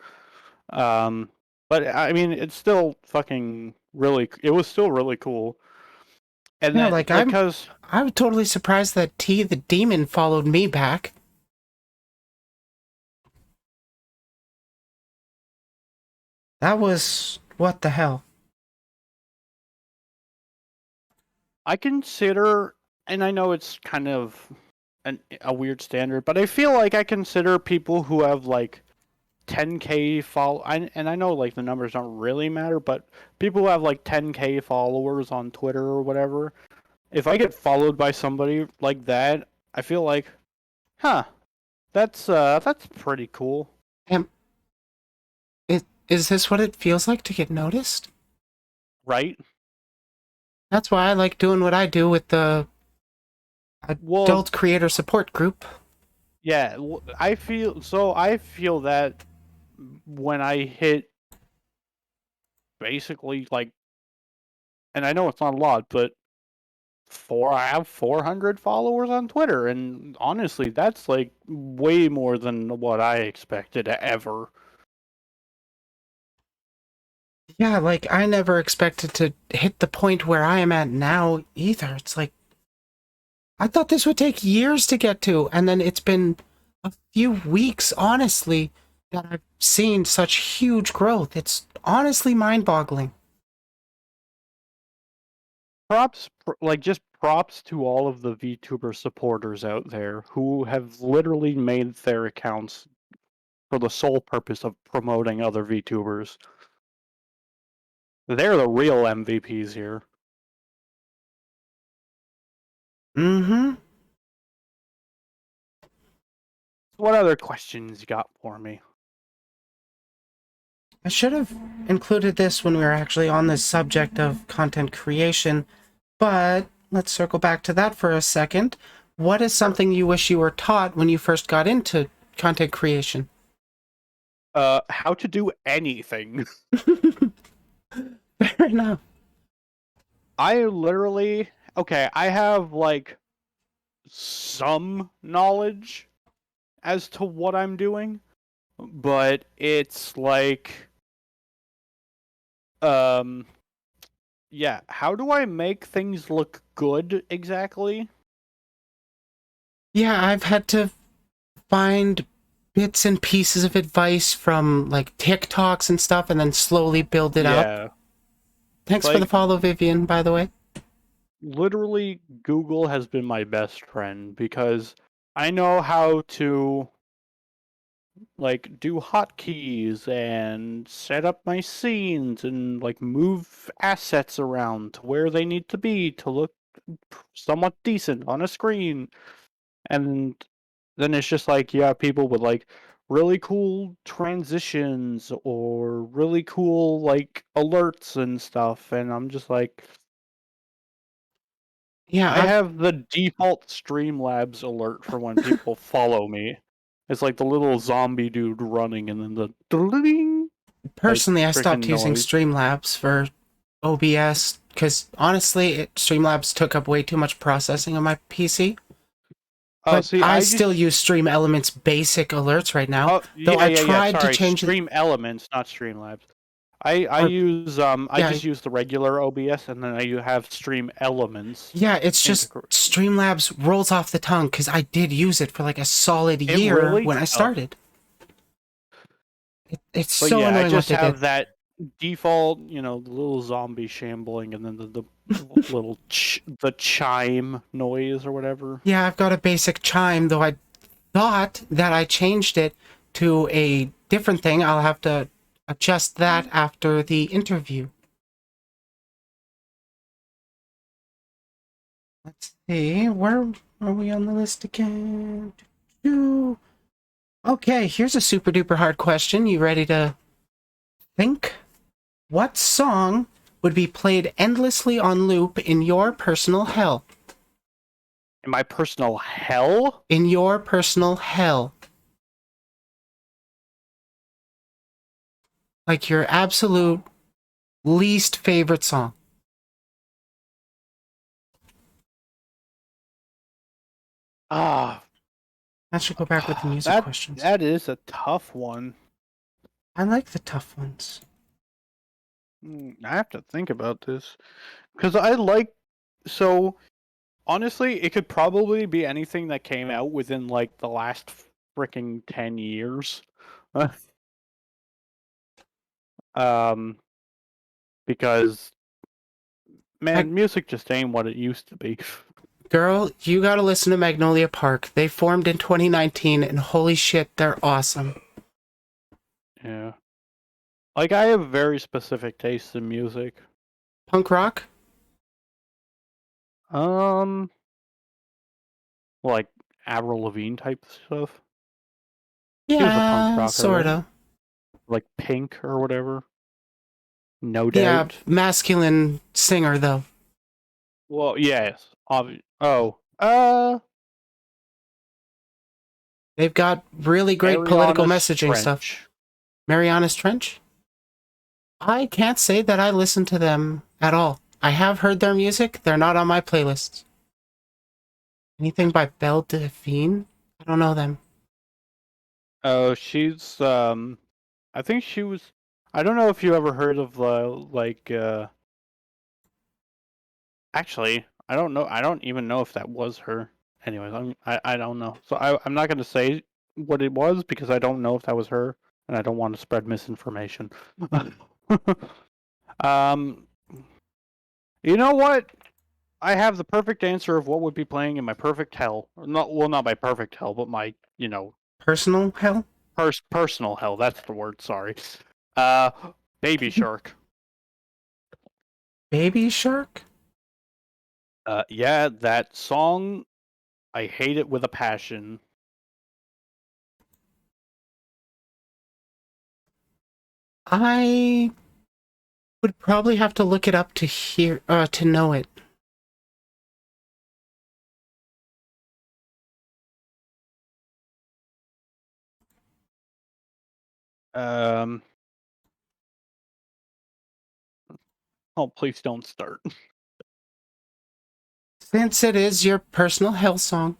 Um, but I mean, it's still fucking really. It was still really cool. And Yeah, then like like cause I'm totally surprised that T the demon followed me back. That was what the hell. I consider, and I know it's kind of a weird standard, but I feel like I consider people who have like 10K and I know like the numbers don't really matter, but people who have like 10K followers on Twitter or whatever, if I get followed by somebody like that, I feel like, huh, that's pretty cool, Am is this what it feels like to get noticed? right? That's why I like doing what I do with the Well, adult creator support group. yeah, I feel that when I hit basically like, and I know it's not a lot, but I have 400 followers on Twitter, and honestly, that's like way more than what I expected ever. Yeah, like I never expected to hit the point where I am at now either. It's like I thought this would take years to get to, and then it's been a few weeks, honestly, that I've seen such huge growth. It's honestly mind-boggling. Just props to all of the VTuber supporters out there who have literally made their accounts for the sole purpose of promoting other VTubers. They're the real MVPs here. Mm-hmm. What other questions you got for me? I should have included this when we were actually on this subject of content creation, but let's circle back to that for a second. What is something you wish you were taught when you first got into content creation? How to do anything. Fair enough. I literally I have like some knowledge as to what I'm doing, but it's like yeah, how do I make things look good exactly? Yeah, I've had to find bits and pieces of advice from like TikToks and stuff and then slowly build it up. Yeah. Thanks for the Like follow, Vivian, by the way. literally Google has been my best friend because I know how to like do hotkeys and set up my scenes and like move assets around to where they need to be to look somewhat decent on a screen. And then it's just like you have people with like really cool transitions or really cool like alerts and stuff, and I'm just like Yeah, I have the default Streamlabs alert for when people follow me. It's like the little zombie dude running and then the like personally, I stopped freaking using noise. Streamlabs for OBS because honestly, Streamlabs took up way too much processing on my PC. Oh, But see, I I still just use Stream Elements basic alerts right now, oh though I yeah. tried to Sorry, change it. Stream Elements, not Streamlabs. I Or use I yeah, just use the regular OBS and then I have Stream Elements yeah, it's just integrate. Streamlabs rolls off the tongue because I did use it for like a solid It year really when I does. started. It's But so yeah, I annoying what just they did. have that default, the little zombie shambling, and then the little the chime noise or whatever. Yeah, I've got a basic chime, though I thought that I changed it to a different thing. I'll have to adjust that after the interview. Let's see, where are we on the list again? Okay, here's a super duper hard question. You ready to think? What song would be played endlessly on loop in your personal hell? In my personal hell, In your personal hell. Like your absolute least favorite song. ah, I should go back with the music that questions. that is a tough one. I like the tough ones. I have to think about this because I like so. Honestly, it could probably be anything that came out within like the last freaking 10 years. um, because I, man, music just ain't what it used to be. girl, you gotta listen to Magnolia Park. They formed in 2019, and holy shit, they're awesome. Yeah. Like I have very specific tastes in music. Punk rock? Um like Avril Lavigne type stuff. She was a punk Yeah, rocker, right? sorta. Like Pink or whatever. No Yeah, doubt. masculine singer, though. Well, yes. Oh. They've got really great political Mariana's messaging stuff. Trench. Mariana's Trench? I can't say that I listen to them at all. I have heard their music. They're not on my playlists. Anything by Belle Delphine? I don't know them. Oh, she's I think she was I don't know if you ever heard of actually, I don't know. I don't even know if that was her. Anyways, I don't know. So I'm not going to say what it was because I don't know if that was her, and I don't want to spread misinformation. um, you know what? I have the perfect answer of what would be playing in my perfect hell. Not my perfect hell, but my Personal hell? personal hell. That's the word. Sorry. Uh, Baby Shark. Baby Shark? Yeah, that song. I hate it with a passion. I would probably have to look it up to know it. Um. Oh, please don't start. Since it is your personal hell song,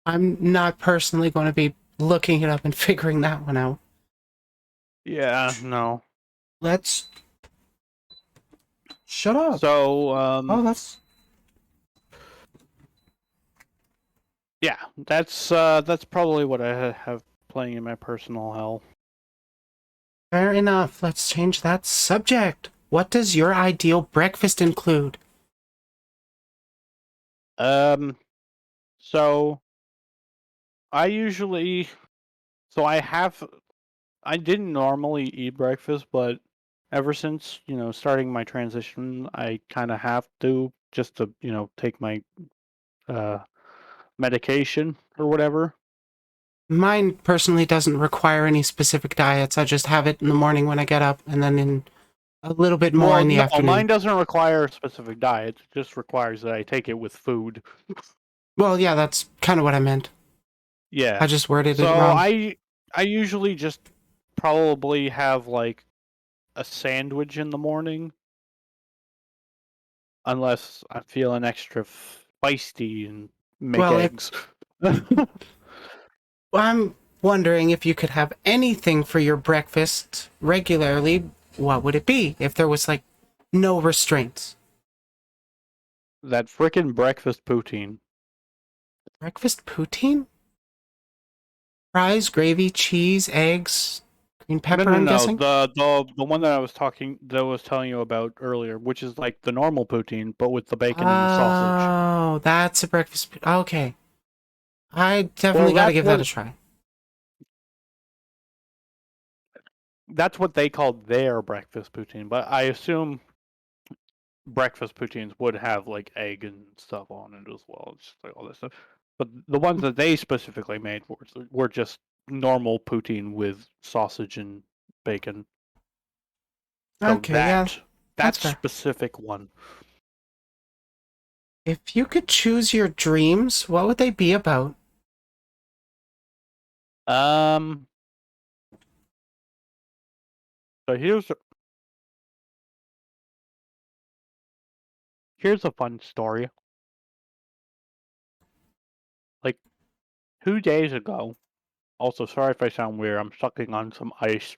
I'm not personally going to be looking it up and figuring that one out. Yeah, no. Let's shut up. So, Oh, that's yeah, that's probably what I have playing in my personal hell. fair enough. Let's change that subject. What does your ideal breakfast include? Um, so I usually, so I didn't normally eat breakfast, but ever since starting my transition, I kind of have to just to take my uh medication or whatever. Mine personally doesn't require any specific diets. I just have it in the morning when I get up, and then in a little bit more Well, in the no, afternoon. mine doesn't require a specific diet. It just requires that I take it with food. Well, yeah, that's kind of what I meant. Yeah. I just worded it So wrong. I usually just probably have like a sandwich in the morning, unless I'm feeling extra feisty and make Well, if eggs. I'm wondering if you could have anything for your breakfast regularly, what would it be if there was like no restraints? That frickin' breakfast poutine. Breakfast poutine? Fries, gravy, cheese, eggs, green No, pepper, no, I'm no. guessing? The one that I was telling you about earlier, which is like the normal poutine, but with the bacon and the sausage. Oh, that's a breakfast. Okay. I Well, definitely got to give that a try. that's what they called their breakfast poutine, but I assume breakfast poutines would have like egg and stuff on it as well. It's just like all this stuff. But the ones that they specifically made were just normal poutine with sausage and bacon. So Okay, yeah, that that's fair. specific one. If you could choose your dreams, what would they be about? Um so here's a fun story. Like 2 days ago, also sorry if I sound weird, I'm sucking on some ice.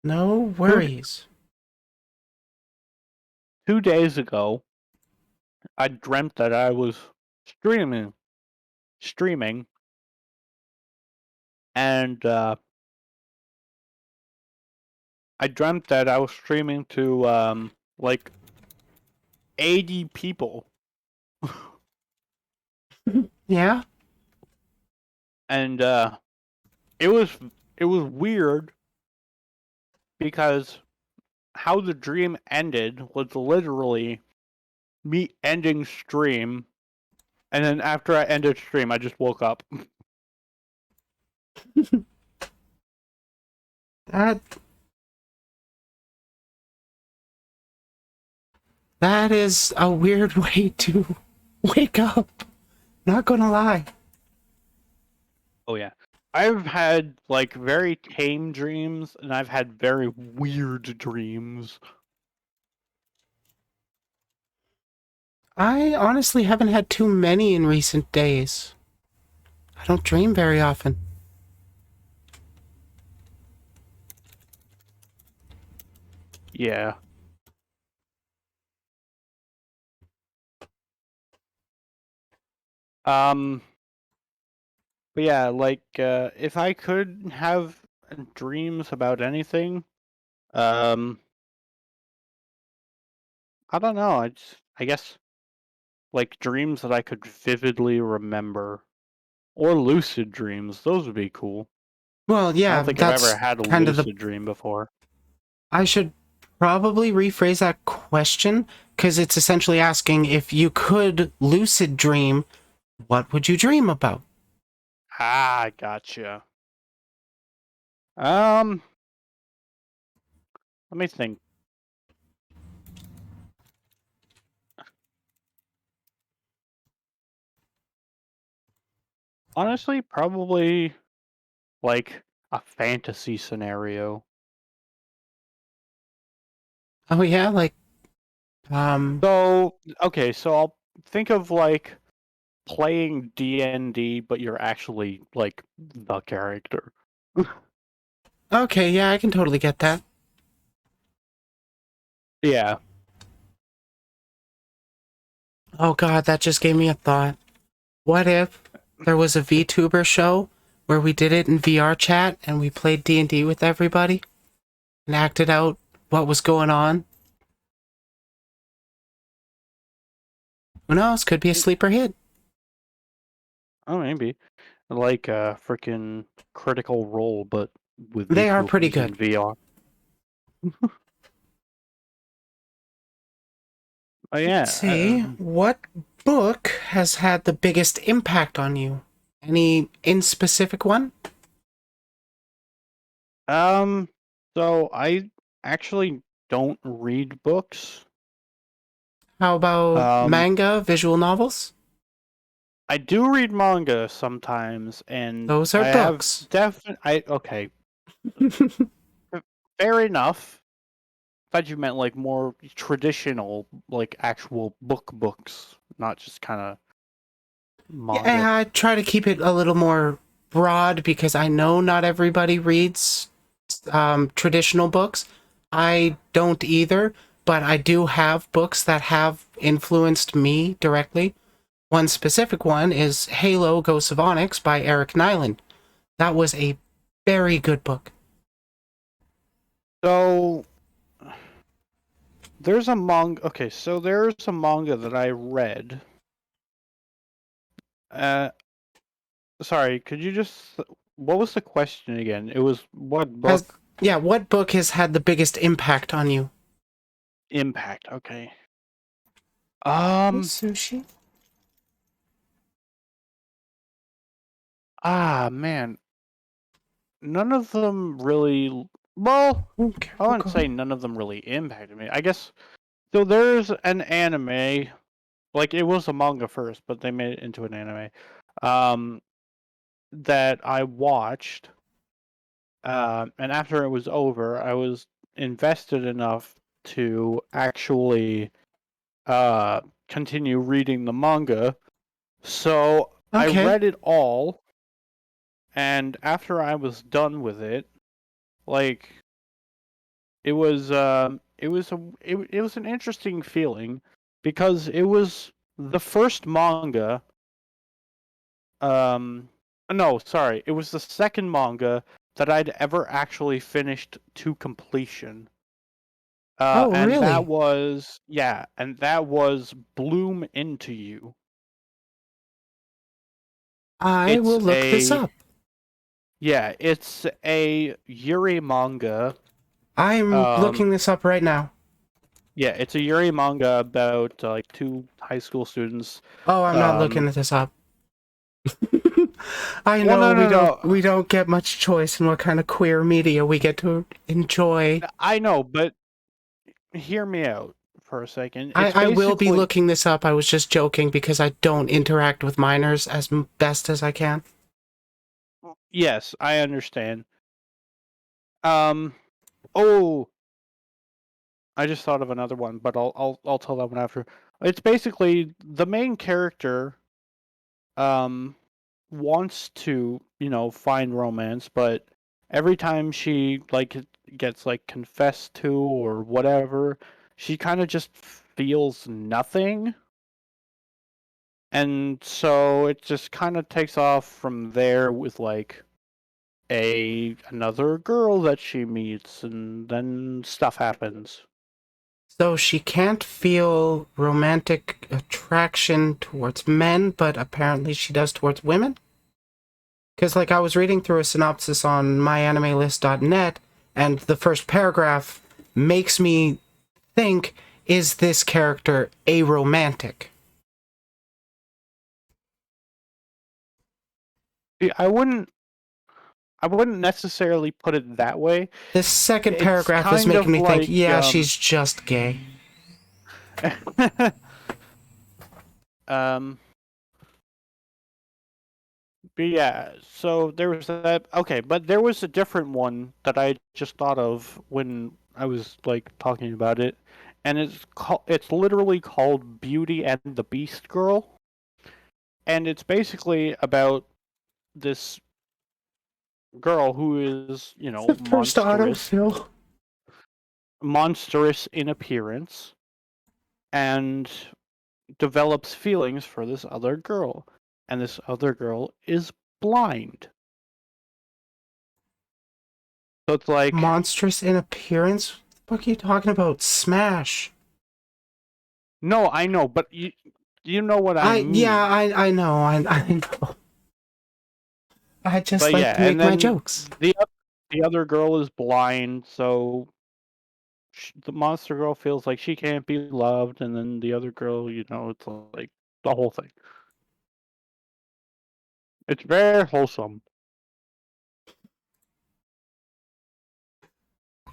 No two, worries. 2 days ago, I dreamt that I was streaming, and I dreamt that I was streaming to like 80 people, Yeah? and it was it was weird because how the dream ended was literally me ending stream, and then after I ended stream, I just woke up. That that is a weird way to wake up. Not gonna lie. Oh yeah. I've had like very tame dreams, and I've had very weird dreams. I honestly haven't had too many in recent days. I don't dream very often. Yeah. Um, but yeah, like if I could have dreams about anything, um, I don't know. I guess like dreams that I could vividly remember, or lucid dreams. Those would be cool. Well, I yeah, don't think I've ever that's had a kind of the. lucid dream before. I should probably rephrase that question because it's essentially asking if you could lucid dream, what would you dream about? Ah, gotcha. Um, let me think. Honestly, probably like a fantasy scenario. Oh yeah, like um So, okay, so I'll think of like playing D&D, but you're actually like the character. okay, yeah, I can totally get that. Yeah. Oh god, that just gave me a thought. What if there was a VTuber show where we did it in VR chat and we played D&D with everybody and acted out what was going on? Who knows? Could be a sleeper hit. Oh, maybe. Like a freaking Critical Role, but with They are pretty VTubers good. in VR. Oh Let's yeah. see, what book has had the biggest impact on you? Any in specific one? Um. So I actually don't read books. How about Um. manga, visual novels? I do read manga sometimes, and Those are I have books. I okay, fair enough. Thought you meant like more traditional, like actual books, not just kind of manga. Yeah, I try to keep it a little more broad because I know not everybody reads traditional books. I don't either, but I do have books that have influenced me directly. One specific one is Halo Ghosts of Onyx by Eric Nyland. That was a very good book. So there's a manga. Okay, so there's a manga that I read. Uh, sorry, could you just? What was the question again? It was what Has book Yeah, what book has had the biggest impact on you? impact? Okay. Sushi? Man, none of them really. Well, Okay, I we'll wouldn't go. say none of them really impacted me. I guess so. There's an anime, like it was a manga first, but they made it into an anime. Um, that I watched. And after it was over, I was invested enough to actually continue reading the manga. So I Okay. read it all, and after I was done with it, like it was an interesting feeling because it was the first manga. Um, no, sorry, it was the second manga that I'd ever actually finished to completion. Oh, And that really? was yeah, and that was Bloom Into You. I It's will look this a up. yeah, it's a Yuri manga. I'm Um, looking this up right now. yeah, it's a Yuri manga about like two high school students. Oh, I'm not looking Um, this up. I well, know no, we no, don't no. we don't get much choice in what kind of queer media we get to enjoy. I know, but hear me out for a second. It's I will be basically looking this up. I was just joking because I don't interact with minors as best as I can. yes, I understand. Um, oh, I just thought of another one, but I'll tell that one after. It's basically the main character um wants to, find romance, but every time she like gets like confessed to or whatever, she kind of just feels nothing. And so it just kind of takes off from there with like another girl that she meets, and then stuff happens. So she can't feel romantic attraction towards men, but apparently she does towards women? Because, like, I was reading through a synopsis on myanimelist.net, and the first paragraph makes me think, is this character aromantic? See, I wouldn't necessarily put it that way. This second It's paragraph is kind making of me think, like yeah, she's just gay. um but yeah, so there was that. Okay, but there was a different one that I just thought of when I was like talking about it, and it's literally called Beauty and the Beast Girl, and it's basically about this girl who is, The first monstrous, autofill. monstrous in appearance, and develops feelings for this other girl, and this other girl is blind. So it's like, Monstrous in appearance? What the fuck are you talking about? Smash. no, I know, but you know what I Yeah, mean. I know, I know. I just But like yeah, to and make my then jokes. the other girl is blind, so the monster girl feels like she can't be loved, and then the other girl, it's like the whole thing. It's very wholesome.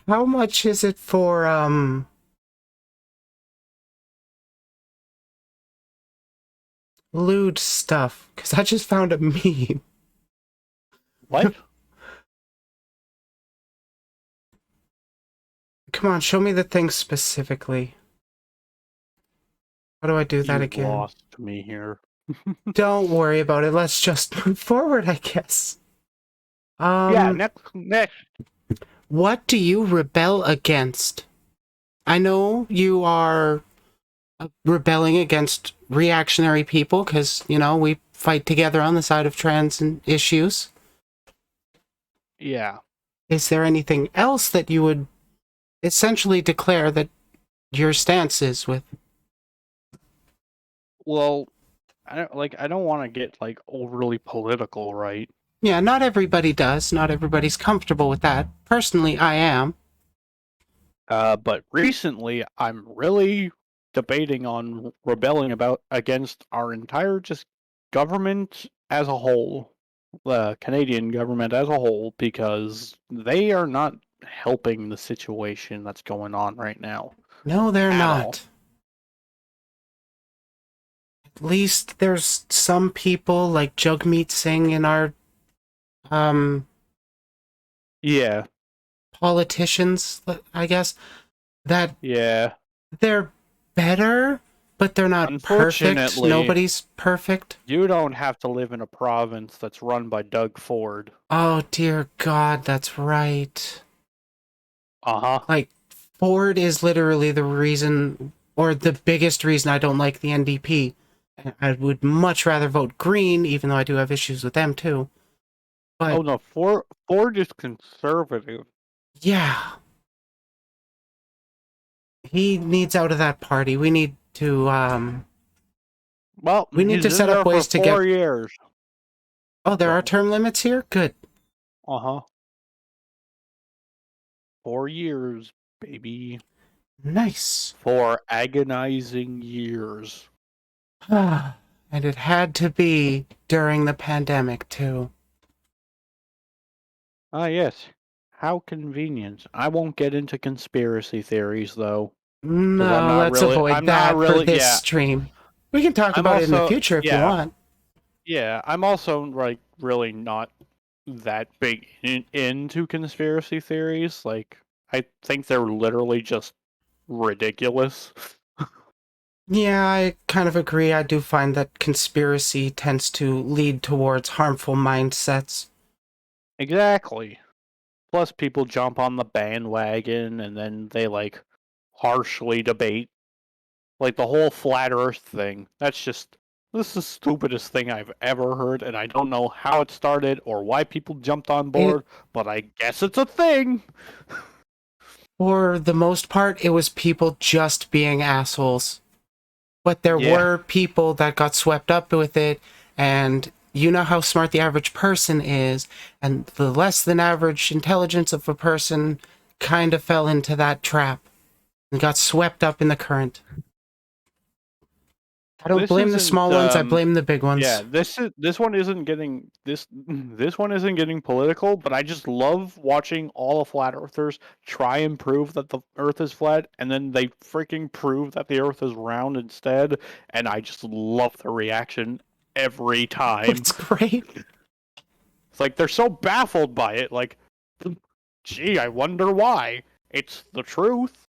How much is it for, lewd stuff? Because I just found a meme. What? Come on, show me the thing specifically. How do I do that You've again? lost me here. Don't worry about it. Let's just move forward, I guess. Yeah, Um, next. what do you rebel against? I know you are rebelling against reactionary people because, we fight together on the side of trans issues. Yeah. Is there anything else that you would essentially declare that your stance is with? Well, I don't want to get like overly political, right? Yeah, not everybody does. Not everybody's comfortable with that. Personally, I am. But recently I'm really debating on rebelling against our entire just government as a whole, the Canadian government as a whole, because they are not helping the situation that's going on right now No, they're at all. not. At least there's some people like Jugmeat Singh in our um Yeah, politicians, I guess, that yeah. they're better, but they're not perfect. Unfortunately, Nobody's perfect. you don't have to live in a province that's run by Doug Ford. Oh dear God, that's right. Uh-huh. Like, Ford is literally the reason, or the biggest reason I don't like the NDP. I would much rather vote Green, even though I do have issues with them too. Oh But no, Ford is conservative. yeah, he needs out of that party. Well, We need he's to in set up there for ways to get. 4 years. Oh, there are So, term limits here? Good. uh-huh. 4 years, baby. Nice. 4 agonizing years. And it had to be during the pandemic too. Ah, yes. How convenient. I won't get into conspiracy theories though, because No, let's avoid I'm not that for really, this yeah. stream. We can talk I'm about it in the also, future if you yeah, want. yeah. I'm also like really not that big into conspiracy theories. Like, I think they're literally just ridiculous. Yeah, I kind of agree. I do find that conspiracy tends to lead towards harmful mindsets. Exactly. plus people jump on the bandwagon and then they like harshly debate like the whole flat Earth thing. This is the stupidest thing I've ever heard, and I don't know how it started or why people jumped on It, board, but I guess it's a thing. for the most part, it was people just being assholes. But there Yeah. were people that got swept up with it, and you know how smart the average person is, and the less than average intelligence of a person kind of fell into that trap and got swept up in the current. I don't This blame the isn't small ones, I blame the big yeah, ones. this one isn't getting this one isn't getting political, but I just love watching all the flat earthers try and prove that the earth is flat and then they freaking prove that the earth is round instead, and I just love the reaction every time. It's great. It's like they're so baffled by it, like gee, I wonder why. It's the truth.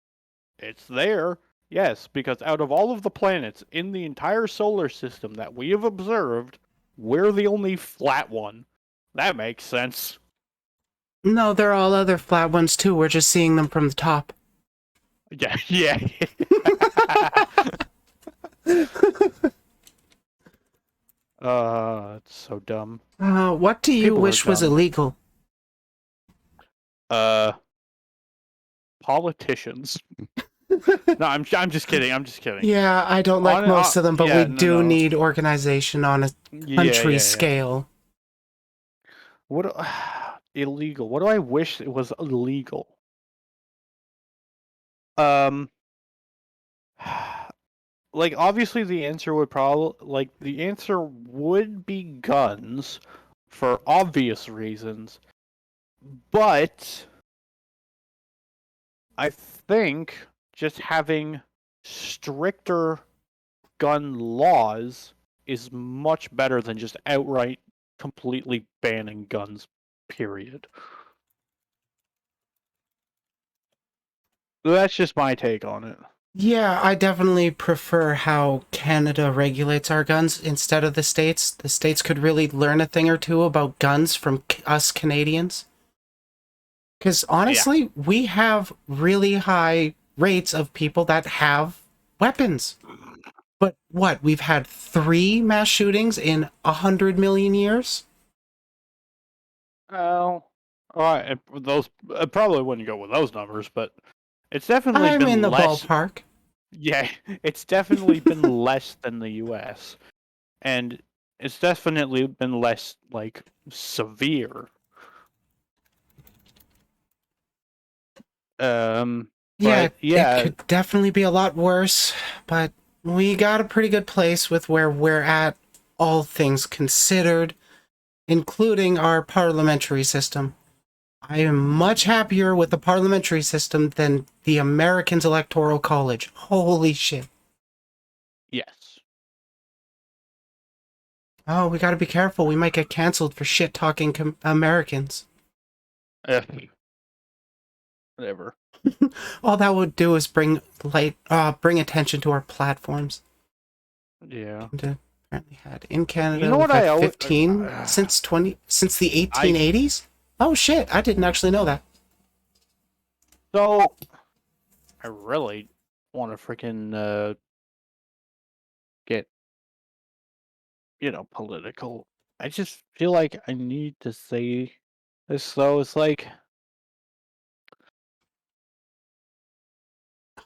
It's there. Yes, because out of all of the planets in the entire solar system that we have observed, we're the only flat one. That makes sense. No, there are all other flat ones too, we're just seeing them from the top. Yeah, yeah. It's so dumb. What do you People are wish was dumb. illegal? Politicians. No, I'm just kidding. I'm just kidding. Yeah, I don't like most of them, but yeah, we no, do no. need organization on a country Yeah. scale. What illegal? What do I wish it was illegal? Um, like obviously the answer would be guns for obvious reasons, but I think just having stricter gun laws is much better than just outright completely banning guns, period. That's just my take on it. Yeah, I definitely prefer how Canada regulates our guns instead of the States. The States could really learn a thing or two about guns from us Canadians. Because honestly, we have really high rates of people that have weapons. But what? We've had 3 mass shootings in 100 million years? Oh, all right. Those I probably wouldn't go with those numbers, but it's definitely I'm in been the less. ballpark. Yeah, it's definitely been less than the U.S. and it's definitely been less like severe. Yeah, But it yeah, could definitely be a lot worse, but we got a pretty good place with where we're at, all things considered, including our parliamentary system. I am much happier with the parliamentary system than the Americans' electoral college. Holy shit. yes. Oh, we gotta be careful. We might get canceled for shit talking Americans. Eh, whatever. All that would do is bring attention to our platforms. Yeah. And, apparently had in Canada. You know We've what I had always 15 since the 1880s. Oh shit! I didn't actually know that. so I really want to freaking get political. I just feel like I need to say this though. It's like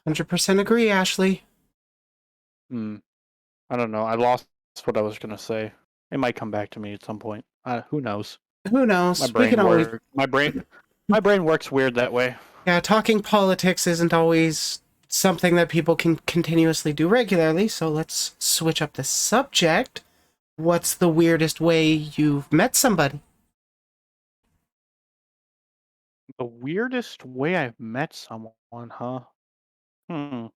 100% agree, Ashley. I don't know. I lost what I was gonna say. It might come back to me at some point. Who knows? Who My knows? We brain can always. work. My brain works weird that way. Yeah, talking politics isn't always something that people can continuously do regularly. So let's switch up the subject. What's the weirdest way you've met somebody? The weirdest way I've met someone, huh? Hmm.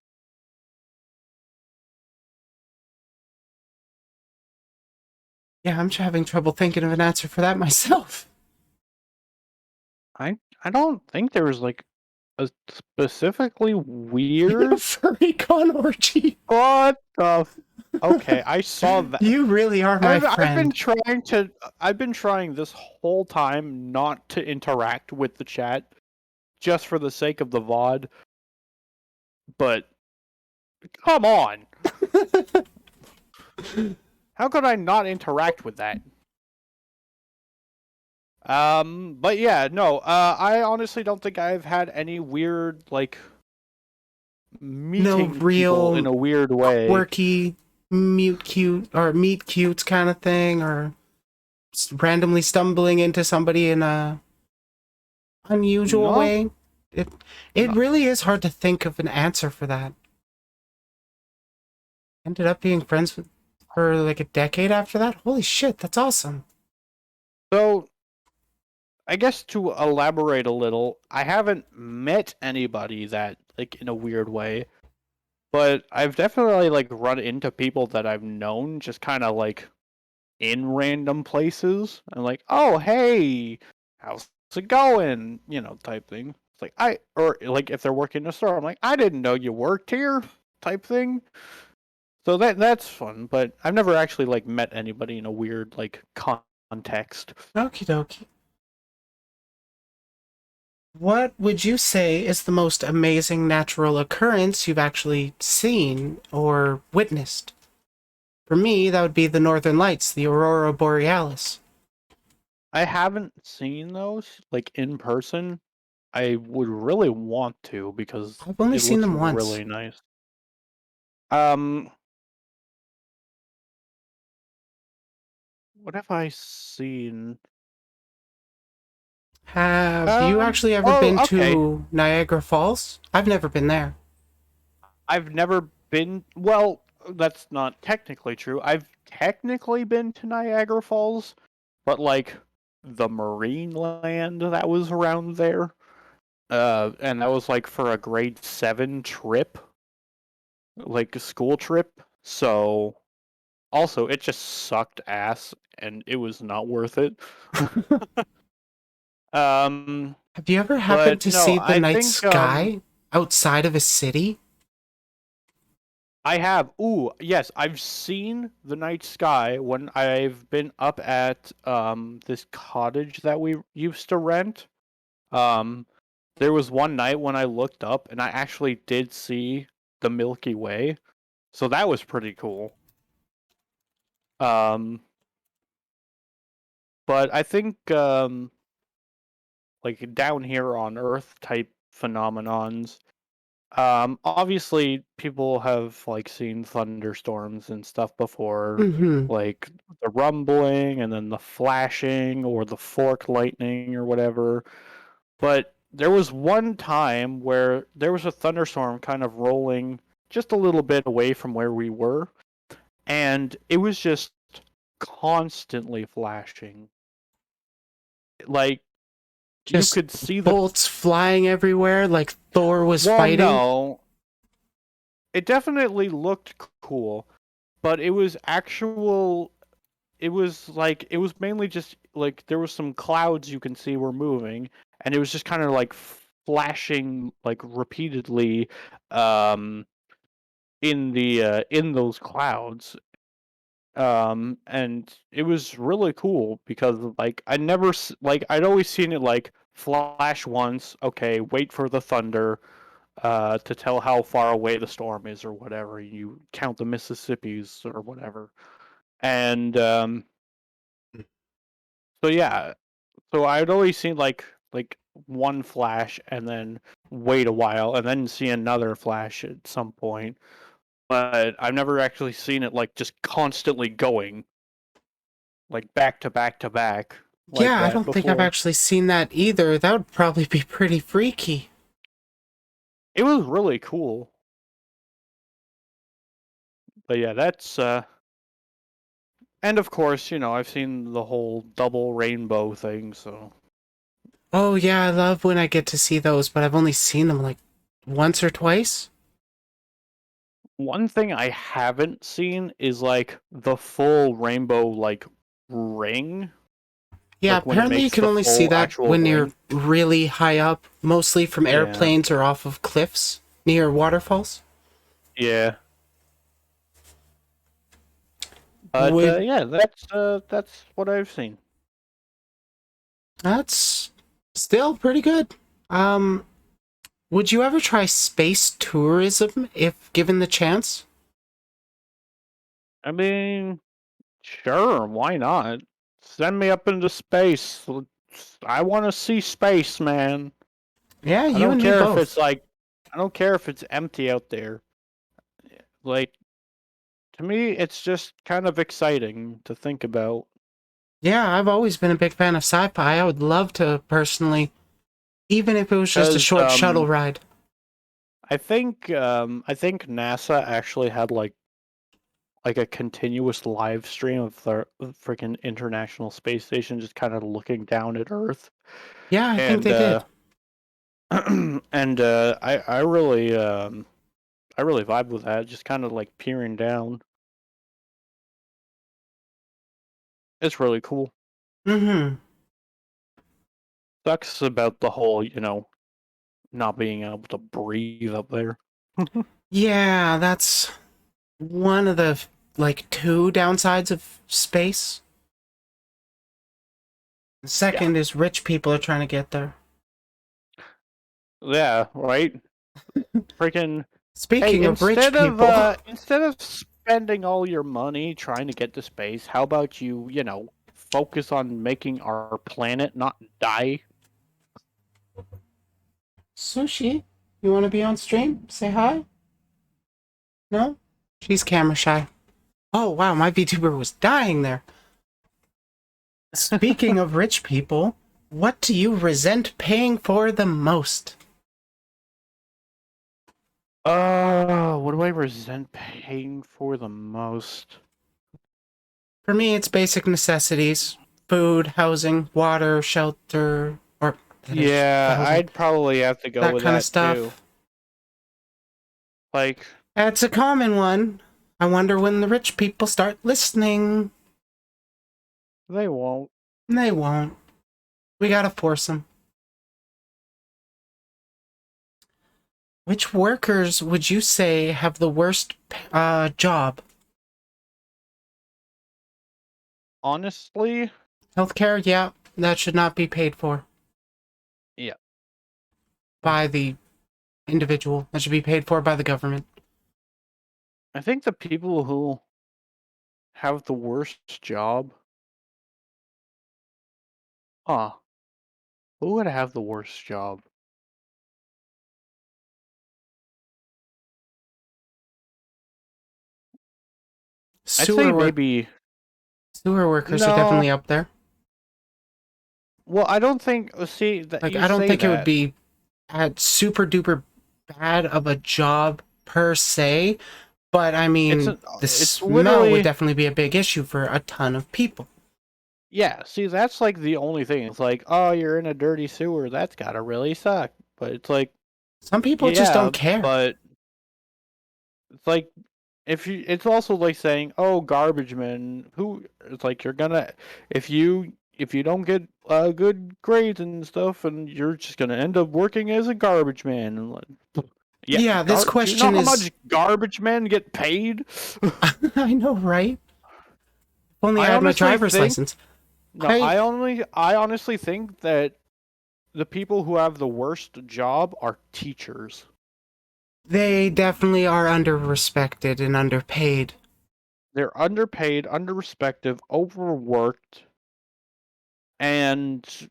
Yeah, I'm having trouble thinking of an answer for that myself. I don't think there was like Specifically weird? Furry con orgy. What the? Okay, I saw that. You really are my I've been friend. trying to. I've been trying this whole time not to interact with the chat, just for the sake of the VOD. But come on, how could I not interact with that? But yeah, no. I honestly don't think I've had any weird like No meeting people in real a weird way. quirky mute cute or meet cutes kind of thing, or randomly stumbling into somebody in a unusual No, way. It no. really is hard to think of an answer for that. Ended up being friends with for like a decade after that. Holy shit, that's awesome. So I guess to elaborate a little, I haven't met anybody that like in a weird way, but I've definitely like run into people that I've known just kind of like in random places and like, "Oh, hey, how's it going?" type thing. It's like or like if they're working in a store, I'm like, "I didn't know you worked here," type thing. So that's fun, but I've never actually like met anybody in a weird like context. Okie dokie. What would you say is the most amazing natural occurrence you've actually seen or witnessed? For me, that would be the Northern Lights, the Aurora Borealis. I haven't seen those like in person. I would really want to because I've only it seen looks them once. really nice. Um, what have I seen? Have you actually ever been Okay. to Niagara Falls? I've never been there. I've never been. Well, that's not technically true. I've technically been to Niagara Falls, but like the marine land that was around there. And that was like for a grade 7 trip, like a school trip. So also, it just sucked ass, and it was not worth it. um, Have you ever happened but to no, see the I night think sky outside of a city? I have. Ooh, yes, I've seen the night sky when I've been up at this cottage that we used to rent. Um, there was one night when I looked up and I actually did see the Milky Way, so that was pretty cool. Um, but I think like down here on Earth type phenomenons. Obviously, people have like seen thunderstorms and stuff before, Mm-hmm. like the rumbling and then the flashing or the fork lightning or whatever. But there was one time where there was a thunderstorm kind of rolling just a little bit away from where we were, and it was just constantly flashing. Like you Just could see the bolts flying everywhere like Thor was well, fighting. no, it definitely looked cool, but it was actual. It was like it was mainly just like there was some clouds you can see were moving, and it was just kind of like flashing like repeatedly, um, in those clouds. And it was really cool because like I never like I'd always seen it like flash once. Okay, wait for the thunder to tell how far away the storm is or whatever. You count the Mississippis or whatever. And so yeah, so I'd always seen like one flash and then wait a while and then see another flash at some point. But I've never actually seen it like just constantly going like back to back to back like Yeah, I that don't think I've before. actually seen that either. That would probably be pretty freaky. It was really cool. But yeah, that's and of course, I've seen the whole double rainbow thing, so Oh yeah, I love when I get to see those, but I've only seen them like once or twice. one thing I haven't seen is like the full rainbow like ring. Yeah, like when it apparently you makes can the only see full that actual when you're ring. really high up, mostly from Yeah, airplanes or off of cliffs near waterfalls. yeah. But Would yeah, that's what I've seen. That's still pretty good. Um, would you ever try space tourism if given the chance? I mean, sure, why not? Send me up into space. I want to see space, man. Yeah, I you don't and me care if it's both. like, I don't care if it's empty out there. Like, to me, it's just kind of exciting to think about. Yeah, I've always been a big fan of sci-fi. I would love to personally, even if it was just a Because short shuttle ride. I think NASA actually had like a continuous live stream of the freaking International Space Station just kind of looking down at Earth. Yeah, I think And they did. and I really vibe with that, just kind of like peering down. It's really cool. Mm-hmm. Sucks about the whole, not being able to breathe up there. Yeah, that's one of the like two downsides of space. The Yeah. second is rich people are trying to get there. Yeah, right? Freaking hey, Speaking of rich people, instead of spending all your money trying to get to space, how about you focus on making our planet not die? Sushi, you want to be on stream? Say hi. No? She's camera shy. Oh, wow, my VTuber was dying there. Speaking of rich people, what do you resent paying for the most? What do I resent paying for the most? For me, it's basic necessities. Food, housing, water, shelter, or that is the Yeah, housing. I'd probably have to go That with kind of that too. stuff. Like, It's a common one. I wonder when the rich people start listening. they won't. They won't. We gotta force them. Which workers would you say have the worst job? Honestly, Healthcare, yeah, that should not be paid for yeah. by the individual. That should be paid for by the government. I think the people who have the worst job, huh? Who would have the worst job? I'd say Sewer work maybe sewer workers are no. definitely up there. Well, I don't think. See that Like you I don't say think it would that. be super duper bad of a job per se, but I It's mean a, the it's smell would literally definitely be a big issue for a ton of people. yeah. See, that's like the only thing. It's like, oh, you're in a dirty sewer. That's gotta really suck. But it's like, Some people just yeah, don't care. but it's like if you, it's also like saying, "Oh, garbage man." Who? It's like you're gonna if you don't get good grades and stuff, and you're just gonna end up working as a garbage man. And like, yeah, Yeah, this do you know question how is much garbage men get paid? I know, right? If only I I had my honestly driver's think license. no, I I honestly think that the people who have the worst job are teachers. They definitely are under-respected and underpaid. They're underpaid, underrespected, overworked, and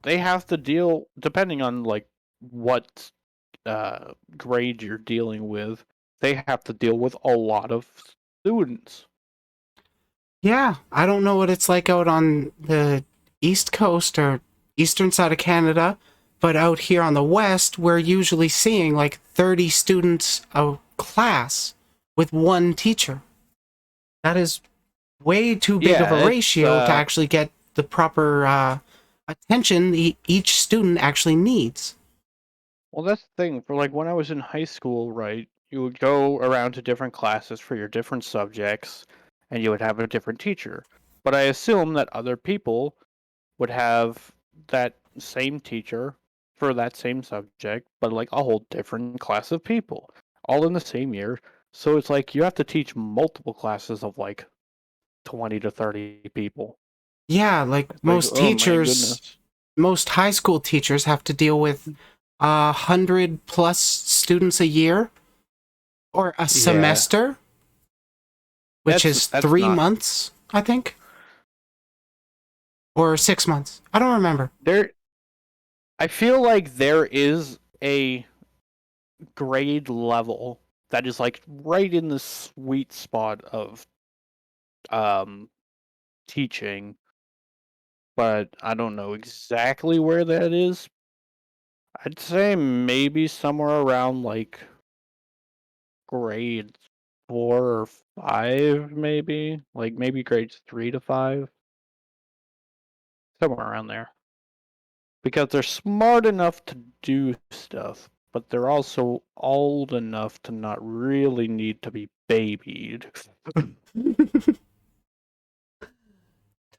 they have to deal depending on like what grade you're dealing with. They have to deal with a lot of students. Yeah, I don't know what it's like out on the East Coast or eastern side of Canada, but out here on the West, we're usually seeing like 30 students a class with one teacher. That is way too big of a Yeah, it's ratio to actually get the proper attention each student actually needs. well, that's the thing. For like when I was in high school, right? You would go around to different classes for your different subjects, and you would have a different teacher. But I assume that other people would have that same teacher for that same subject, but like a whole different class of people, all in the same year. So it's like you have to teach multiple classes of like 20 to 30 people. Yeah, like It's like, oh my goodness. most high school teachers have to deal with 100+ students a year or a Yeah, semester, which is that's three not months, I think, or 6 months. I don't remember. there. I feel like there is a grade level that is like right in the sweet spot of um teaching, but I don't know exactly where that is. I'd say maybe somewhere around like grade 4 or 5, maybe like maybe grades 3 to 5, somewhere around there. Because they're smart enough to do stuff, but they're also old enough to not really need to be babied.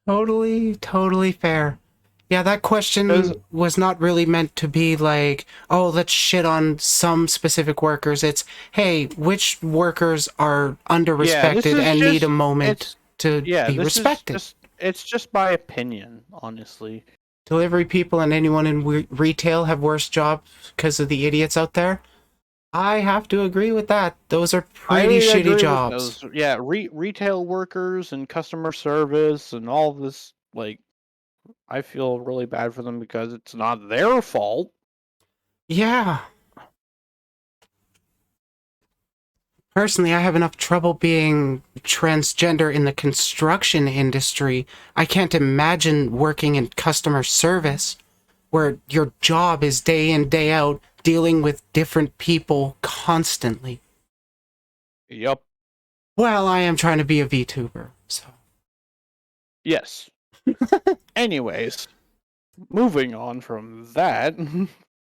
Totally fair. Yeah, that Because question was not really meant to be like, oh, let's shit on some specific workers. It's, hey, which workers are yeah, this underrespected is and need a just moment it's to yeah, be this is respected? just it's just my opinion, honestly. Delivery people and anyone in retail have worse jobs because of the idiots out there. I have to agree with that. Those are I pretty shitty agree with jobs. those. Yeah, retail workers and customer service and all this. Like, I feel really bad for them because it's not their fault. Yeah. Personally, I have enough trouble being transgender in the construction industry. I can't imagine working in customer service where your job is day in, day out dealing with different people constantly. Yup. Well, I am trying to be a VTuber, so. Yes. Anyways, moving on from that.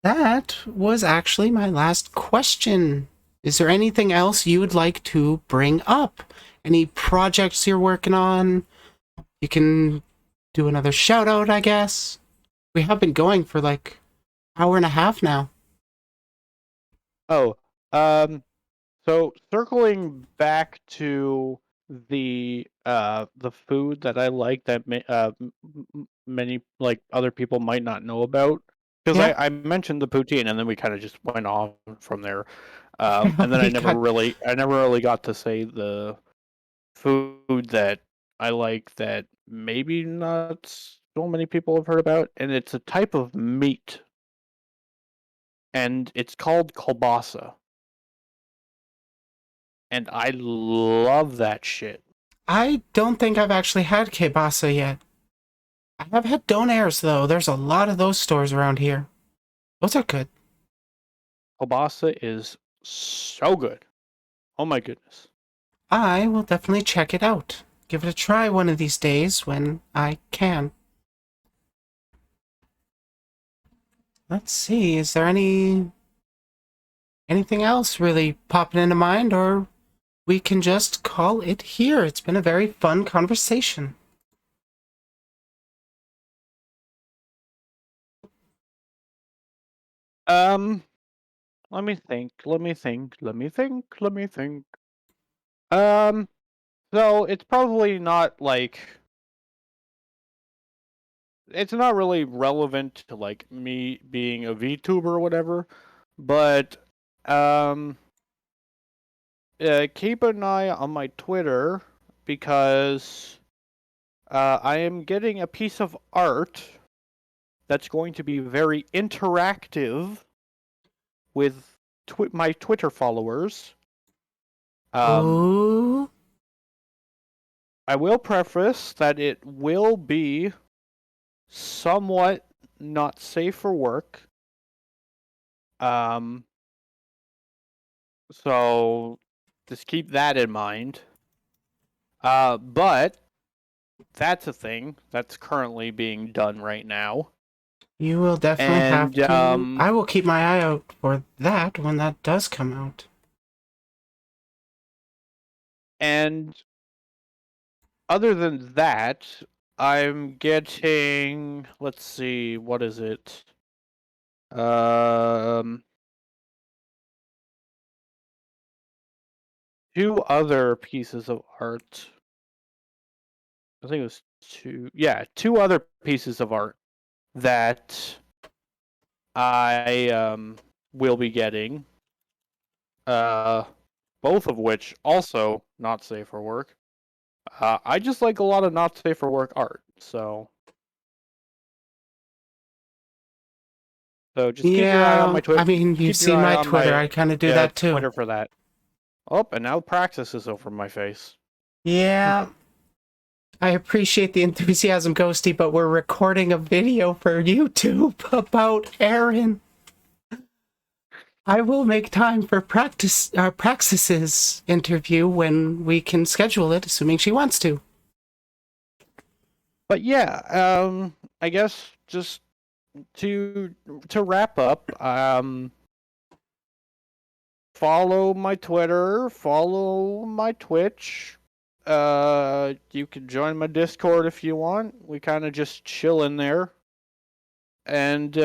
That was actually my last question. Is there anything else you would like to bring up? Any projects you're working on? You can do another shout out, I guess. We have been going for like hour and a half now. Oh, um, so circling back to the food that I like that many like other people might not know about, because Yeah. I mentioned the poutine and then we kind of just went off from there. And then We got. I never really got to say the food that I like that maybe not so many people have heard about, and it's a type of meat, and it's called kielbasa, and I love that shit. I don't think I've actually had kielbasa yet. I have had donairs though. There's a lot of those stores around here. Those are good. Kielbasa is so good. Oh my goodness. I will definitely check it out. Give it a try one of these days when I can. Let's see. Is there anything else really popping into mind, or we can just call it here? It's been a very fun conversation. Um, let me think. Let me think. Let me think. Let me think. Um, so it's probably not like it's not really relevant to like me being a VTuber or whatever, but um, keep an eye on my Twitter because I am getting a piece of art that's going to be very interactive with my Twitter followers. Um, Ooh. I will preface that it will be somewhat not safe for work. Um, so just keep that in mind. But that's a thing that's currently being done right now. You will definitely have And to. I will keep my eye out for that when that does come out. and other than that, I'm getting, let's see, what is it? Um, two other pieces of art. I think it was two other pieces of art that I will be getting. Uh, both of which also not safe for work. I just like a lot of not safe for work art, so just keep your eye on Yeah, my Twitter. I mean, you've Keep your seen eye my on Twitter. my I kind of do that too. Twitter for that. Oh, and now Praxis is over my face. Yeah, I appreciate the enthusiasm, Ghosty, but we're recording a video for YouTube about Eryn. I will make time for Praxis's interview when we can schedule it, assuming she wants to. But yeah, I guess just to wrap up, follow my Twitter, follow my Twitch. You can join my Discord if you want. We kind of just chill in there. And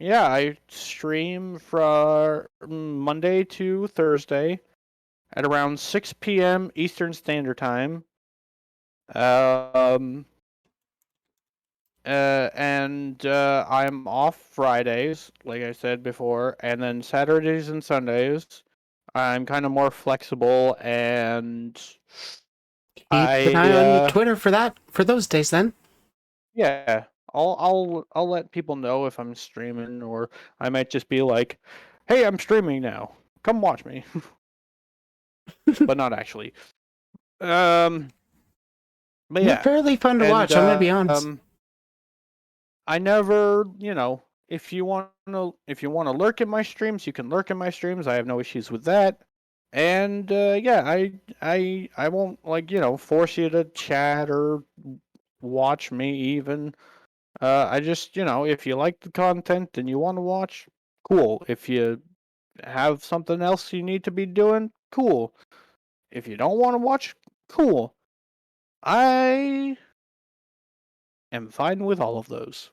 yeah, I stream from Monday to Thursday at around 6 p.m. Eastern Standard Time. Um and I'm off Fridays, like I said before, and then Saturdays and Sundays, I'm kind of more flexible, and Keep an eye on your I Twitter for that, for those days then. yeah, I'll let people know if I'm streaming, or I might just be like, "Hey, I'm streaming now. Come watch me," but not actually. Um, but You're yeah, fairly fun to and watch, I'm gonna be honest. I never, if you want to lurk in my streams, you can lurk in my streams. I have no issues with that. And yeah, I won't force you to chat or watch me even. I just, if you like the content and you want to watch, cool. If you have something else you need to be doing, cool. If you don't want to watch, cool. I am fine with all of those.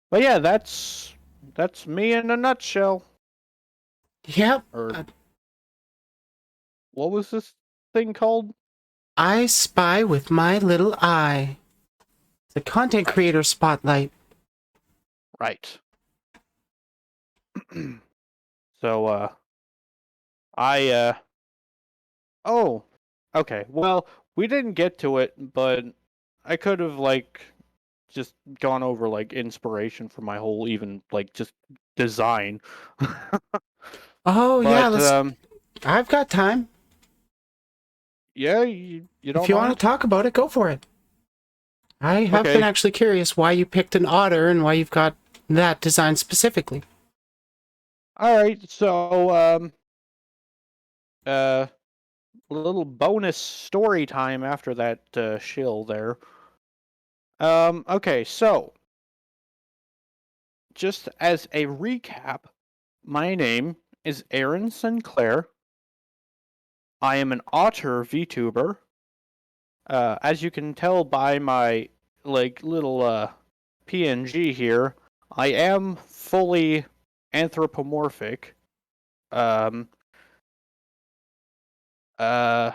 But yeah, that's me in a nutshell. Yep. Or what was this thing called? I spy with my little eye. The content Right. creator spotlight. Right. So I oh, okay. Well, we didn't get to it, but I could have just gone over inspiration for my whole even just design. Oh yeah, But let's. I've got time. yeah, you If don't you want mind? to talk about it, go for it. I have been Okay. actually curious why you picked an otter and why you've got that design specifically. All right. So uh a little bonus story time after that shill there. Okay, so just as a recap, my name is Eryn Sinclaire. I am an otter VTuber. As you can tell by my little PNG here, I am fully anthropomorphic. Um, uh,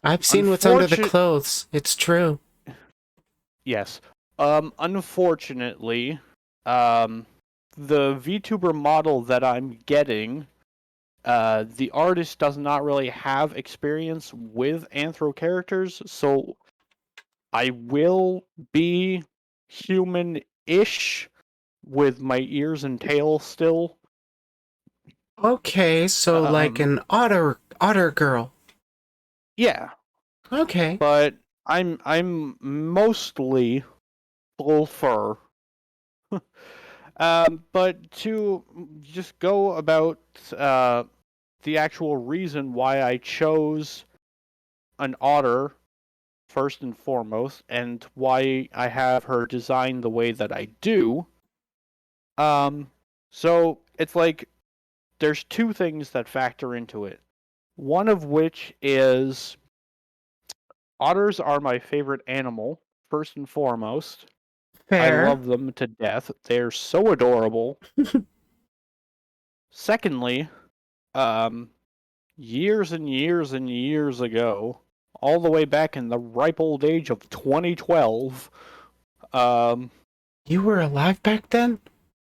I've seen what's under the unfortunate, clothes. It's true. yes. Unfortunately, um, the VTuber model that I'm getting, the artist does not really have experience with anthro characters, so I will be human-ish with my ears and tail still. Okay, so like Um, an otter girl. yeah, Okay. but I'm mostly full fur. But to just go about the actual reason why I chose an otter first and foremost, and why I have her designed the way that I do. Um, so it's there's two things that factor into it. One of which is Otters are my favorite animal, first and foremost. I Fair. love them to death. They're so adorable. Secondly, um, years and years and years ago, all the way back in the ripe old age of 2012, um, You were alive back then?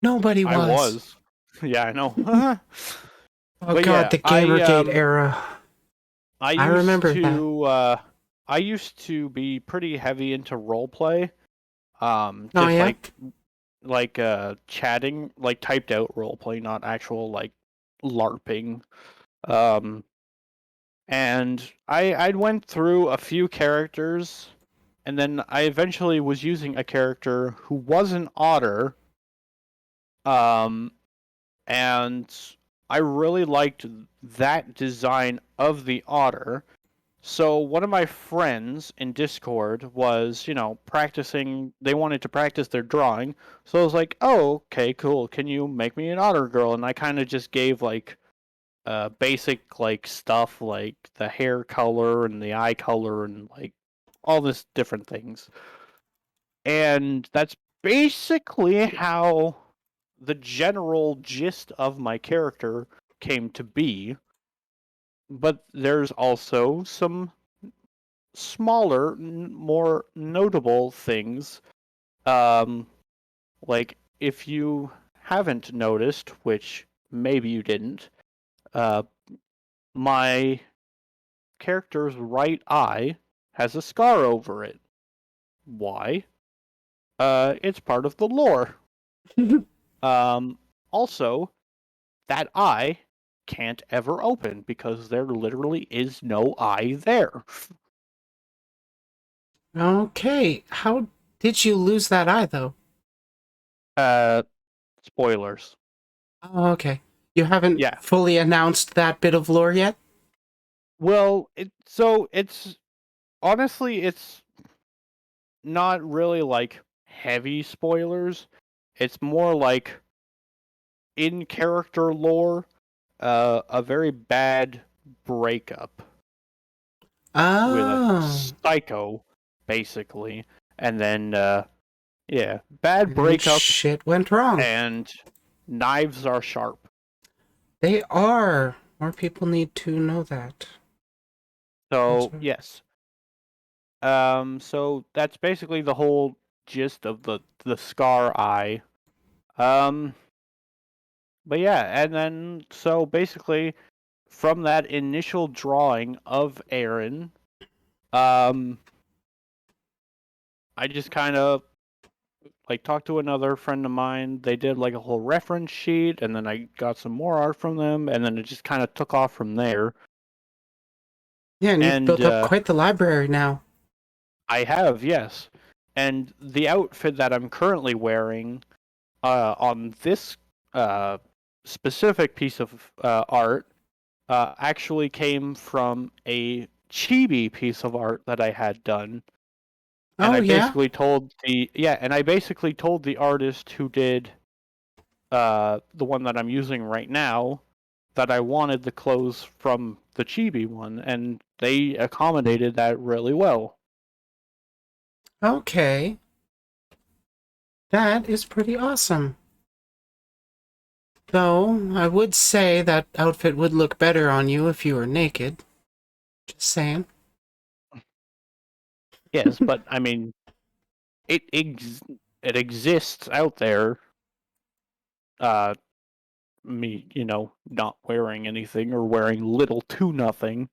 Nobody I was. was. Yeah, I know. Oh But god, yeah, the Gamergate era. I I used remember that. to I used to be pretty heavy into role play. Oh Just yeah? like chatting, like typed out role play, not actual like LARPing. Um and I went through a few characters, and then I eventually was using a character who was an otter. Um and I really liked that design of the otter. So one of my friends in Discord was, practicing. They wanted to practice their drawing. So I was like, "Oh, okay, cool. Can you make me an otter girl?" And I kind of just gave like basic like stuff like the hair color and the eye color and like all this different things. And that's basically how the general gist of my character came to be. But there's also some smaller, more notable things. Um, like if you haven't noticed, which maybe you didn't, uh, my character's right eye has a scar over it. Why? It's part of the lore. Um, Also, that eye can't ever open because there literally is no eye there. Okay. How did you lose that eye though? Uh, Spoilers. Oh, okay. You haven't Yeah. fully announced that bit of lore yet? Well, it's honestly it's not really like heavy spoilers. It's more like in character lore, a very bad breakup with a Oh. psycho, basically, and then yeah, bad And breakup shit went wrong. and knives are sharp. They are. More people need to know that. That's So right. yes, so that's basically the whole gist of the scar eye. Um, but yeah, and then so basically from that initial drawing of Eryn, um, I just kind of like talked to another friend of mine. They did like a whole reference sheet, and then I got some more art from them, and then it just kind of took off from there. Yeah, and you've And built up quite the library now. I have, yes. And the outfit that I'm currently wearing on this uh, specific piece of art actually came from a chibi piece of art that I had done. And Oh yeah? I basically told the artist who did the one that I'm using right now that I wanted the clothes from the chibi one, and they accommodated that really well. Okay. That is pretty awesome. Though, I would say that outfit would look better on you if you were naked. Just saying. Yes, but I mean, it exists out there. Uh, Me, not wearing anything or wearing little to nothing.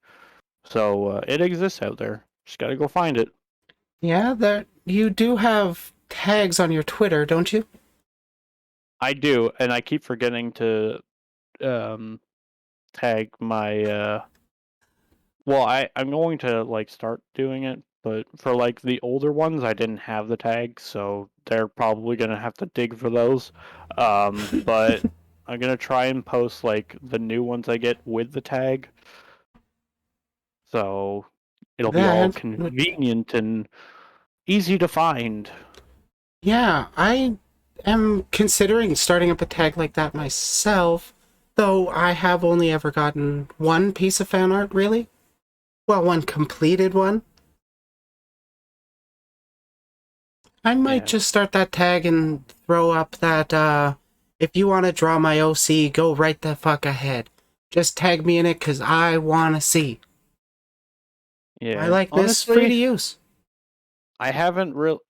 So it exists out there. Just gotta go find it. Yeah, that you do have tags on your Twitter, don't you? I do, and I keep forgetting to um, tag my. Well, I'm going to like start doing it, but for like the older ones, I didn't have the tag, so they're probably gonna have to dig for those. But I'm gonna try and post like the new ones I get with the tag, so it'll be all That would. convenient and easy to find. Yeah, I am considering starting up a tag like that myself, though I have only ever gotten one piece of fan art, really. Well, one completed one. I might Yeah. just start that tag and throw up that, if you want to draw my OC, go right the fuck ahead. Just tag me in it because I want to see. My Yeah. likeness, free to Honestly, use. I haven't real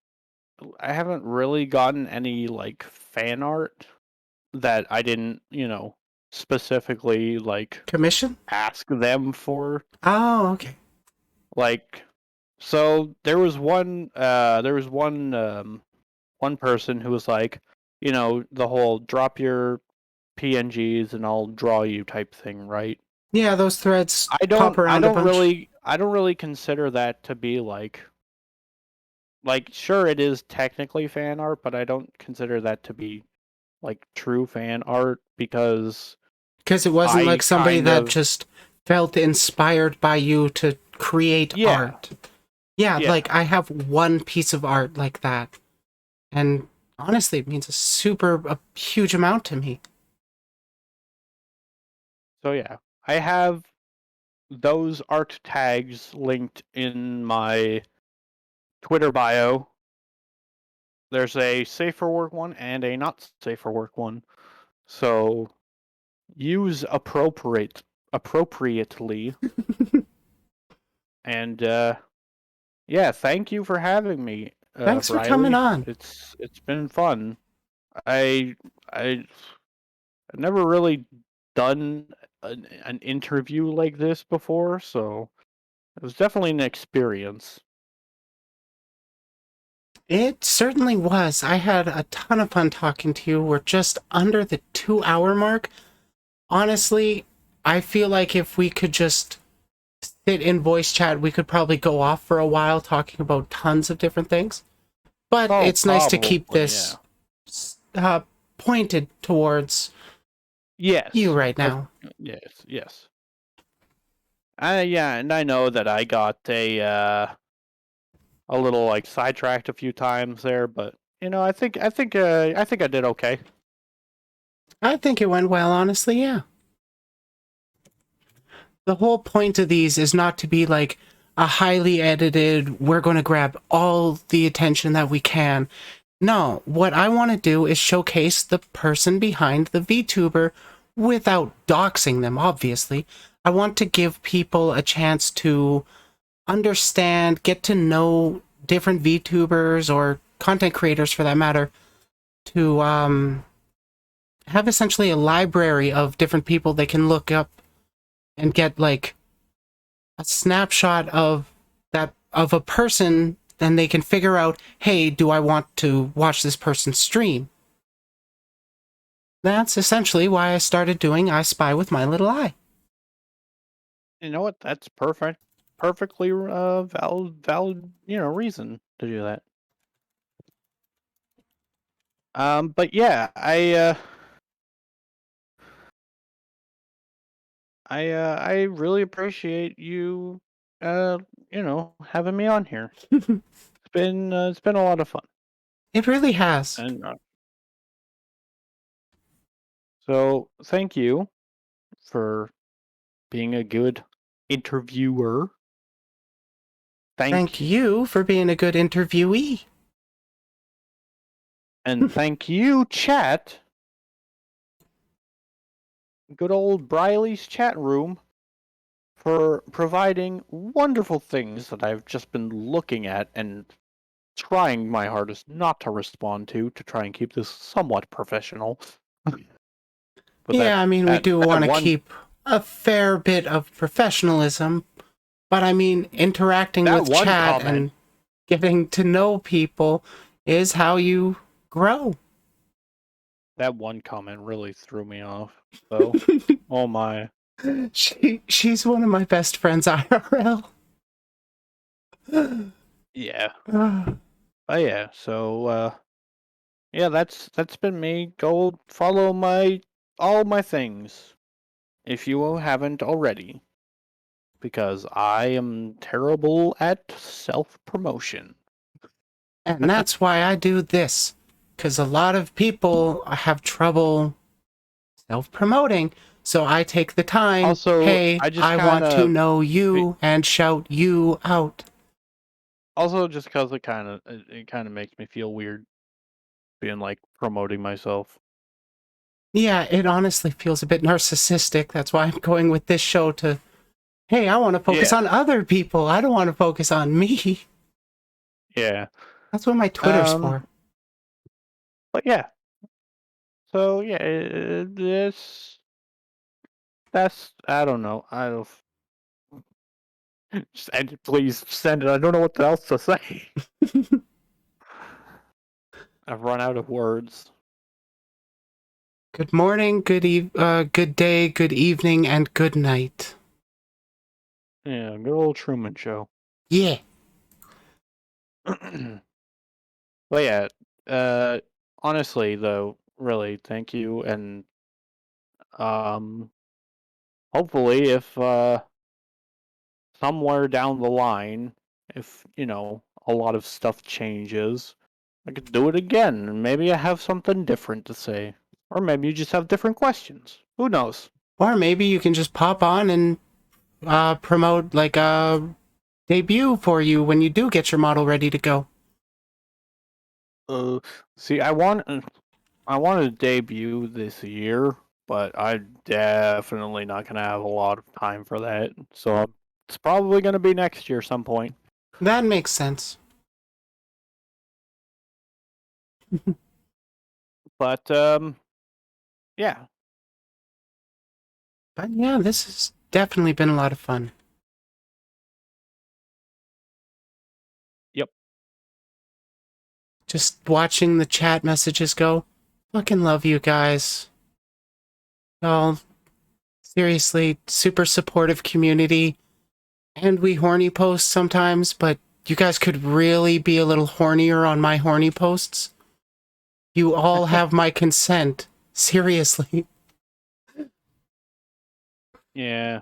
I haven't really gotten any like fan art that I didn't, specifically like Commission? ask them for. Oh, okay. Like, so there was one person who was like, the whole drop your PNGs and I'll draw you type thing, right? Yeah, those threads I pop don't I around a don't bunch. really I don't really consider that to be like sure it is technically fan art, but I don't consider that to be like true fan art because Because it wasn't like I somebody kind that of just felt inspired by you to create yeah, art. Yeah, yeah. like I have one piece of art like that. And honestly, it means a huge amount to me. So yeah, I have those art tags linked in my Twitter bio. There's a safe for work one and a not safe for work one. So use appropriately. And yeah, thank you for having me, Thanks for coming Riley. on. It's been fun. I I I've never really done an interview like this before, so it was definitely an experience. It certainly was. I had a ton of fun talking to you. We're just under the 2 hour mark. Honestly, I feel like if we could just sit in voice chat, we could probably go off for a while talking about tons of different things. But Oh, it's nice to keep probably, yeah. this uh, pointed towards you Yes. right now. Yes, yes. Yeah, and I know that I got a little like sidetracked a few times there, but I think I did okay. I think it went well, honestly, yeah. The whole point of these is not to be like a highly edited, we're going to grab all the attention that we can. No, what I want to do is showcase the person behind the VTuber without doxing them, obviously. I want to give people a chance to understand, get to know different VTubers or content creators for that matter, to have essentially a library of different people they can look up and get like a snapshot of a person, then they can figure out, hey, do I want to watch this person stream? That's essentially why I started doing I Spy with my little eye. You know what? That's perfect. Perfectly valid, reason to do that. But yeah, I really appreciate you having me on here. It's been a lot of fun. It really has. And so thank you for being a good interviewer. Thank Thank you for being a good interviewee. and thank you, chat. Good old Briley's chat room for providing wonderful things that I've just been looking at and trying my hardest not to respond to try and keep this somewhat professional. But Yeah, I mean, we that do that want to one keep a fair bit of professionalism, but I mean, interacting that with one chat comment and getting to know people is how you grow. that one comment really threw me off. So, oh my, She's one of my best friends IRL. yeah, yeah. So, yeah, that's been me. Go follow all my things if you haven't already, because I am terrible at self promotion. And that's why I do this. Because a lot of people have trouble self promoting. So I take the time, Also, hey, I just I kind want to of know you, and shout you out. Also, just because it kind of makes me feel weird being like promoting myself. Yeah, it honestly feels a bit narcissistic. That's why I'm going with this show to, hey, I want to focus Yeah, on other people. I don't want to focus on me. yeah. That's what my Twitter's Um, for. but yeah. So yeah, that's I don't know. I don't. Just end it, please send it. I don't know what else to say. I've run out of words. Good morning, good day, good evening, and good night. Yeah, good old Truman Show. Yeah. But yeah, uh, honestly though, really, thank you, and um, hopefully, if somewhere down the line, if a lot of stuff changes, I could do it again, and maybe I have something different to say, or maybe you just have different questions. Who knows? Or maybe you can just pop on and promote like a debut for you when you do get your model ready to go. Uh, see, I want to debut this year, but I'm definitely not gonna have a lot of time for that. So it's probably gonna be next year some point. That makes sense. But yeah, But yeah, this has definitely been a lot of fun. yep, Just watching the chat messages go. Fucking love you guys. Y'all, seriously, super supportive community. And we horny post sometimes, but you guys could really be a little hornier on my horny posts. You all have my consent. Seriously. yeah,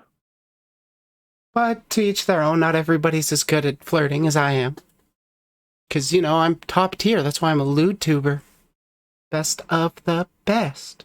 But to each their own, not everybody's as good at flirting as I am. Because, I'm top tier. That's why I'm a lewd tuber. Best of the best.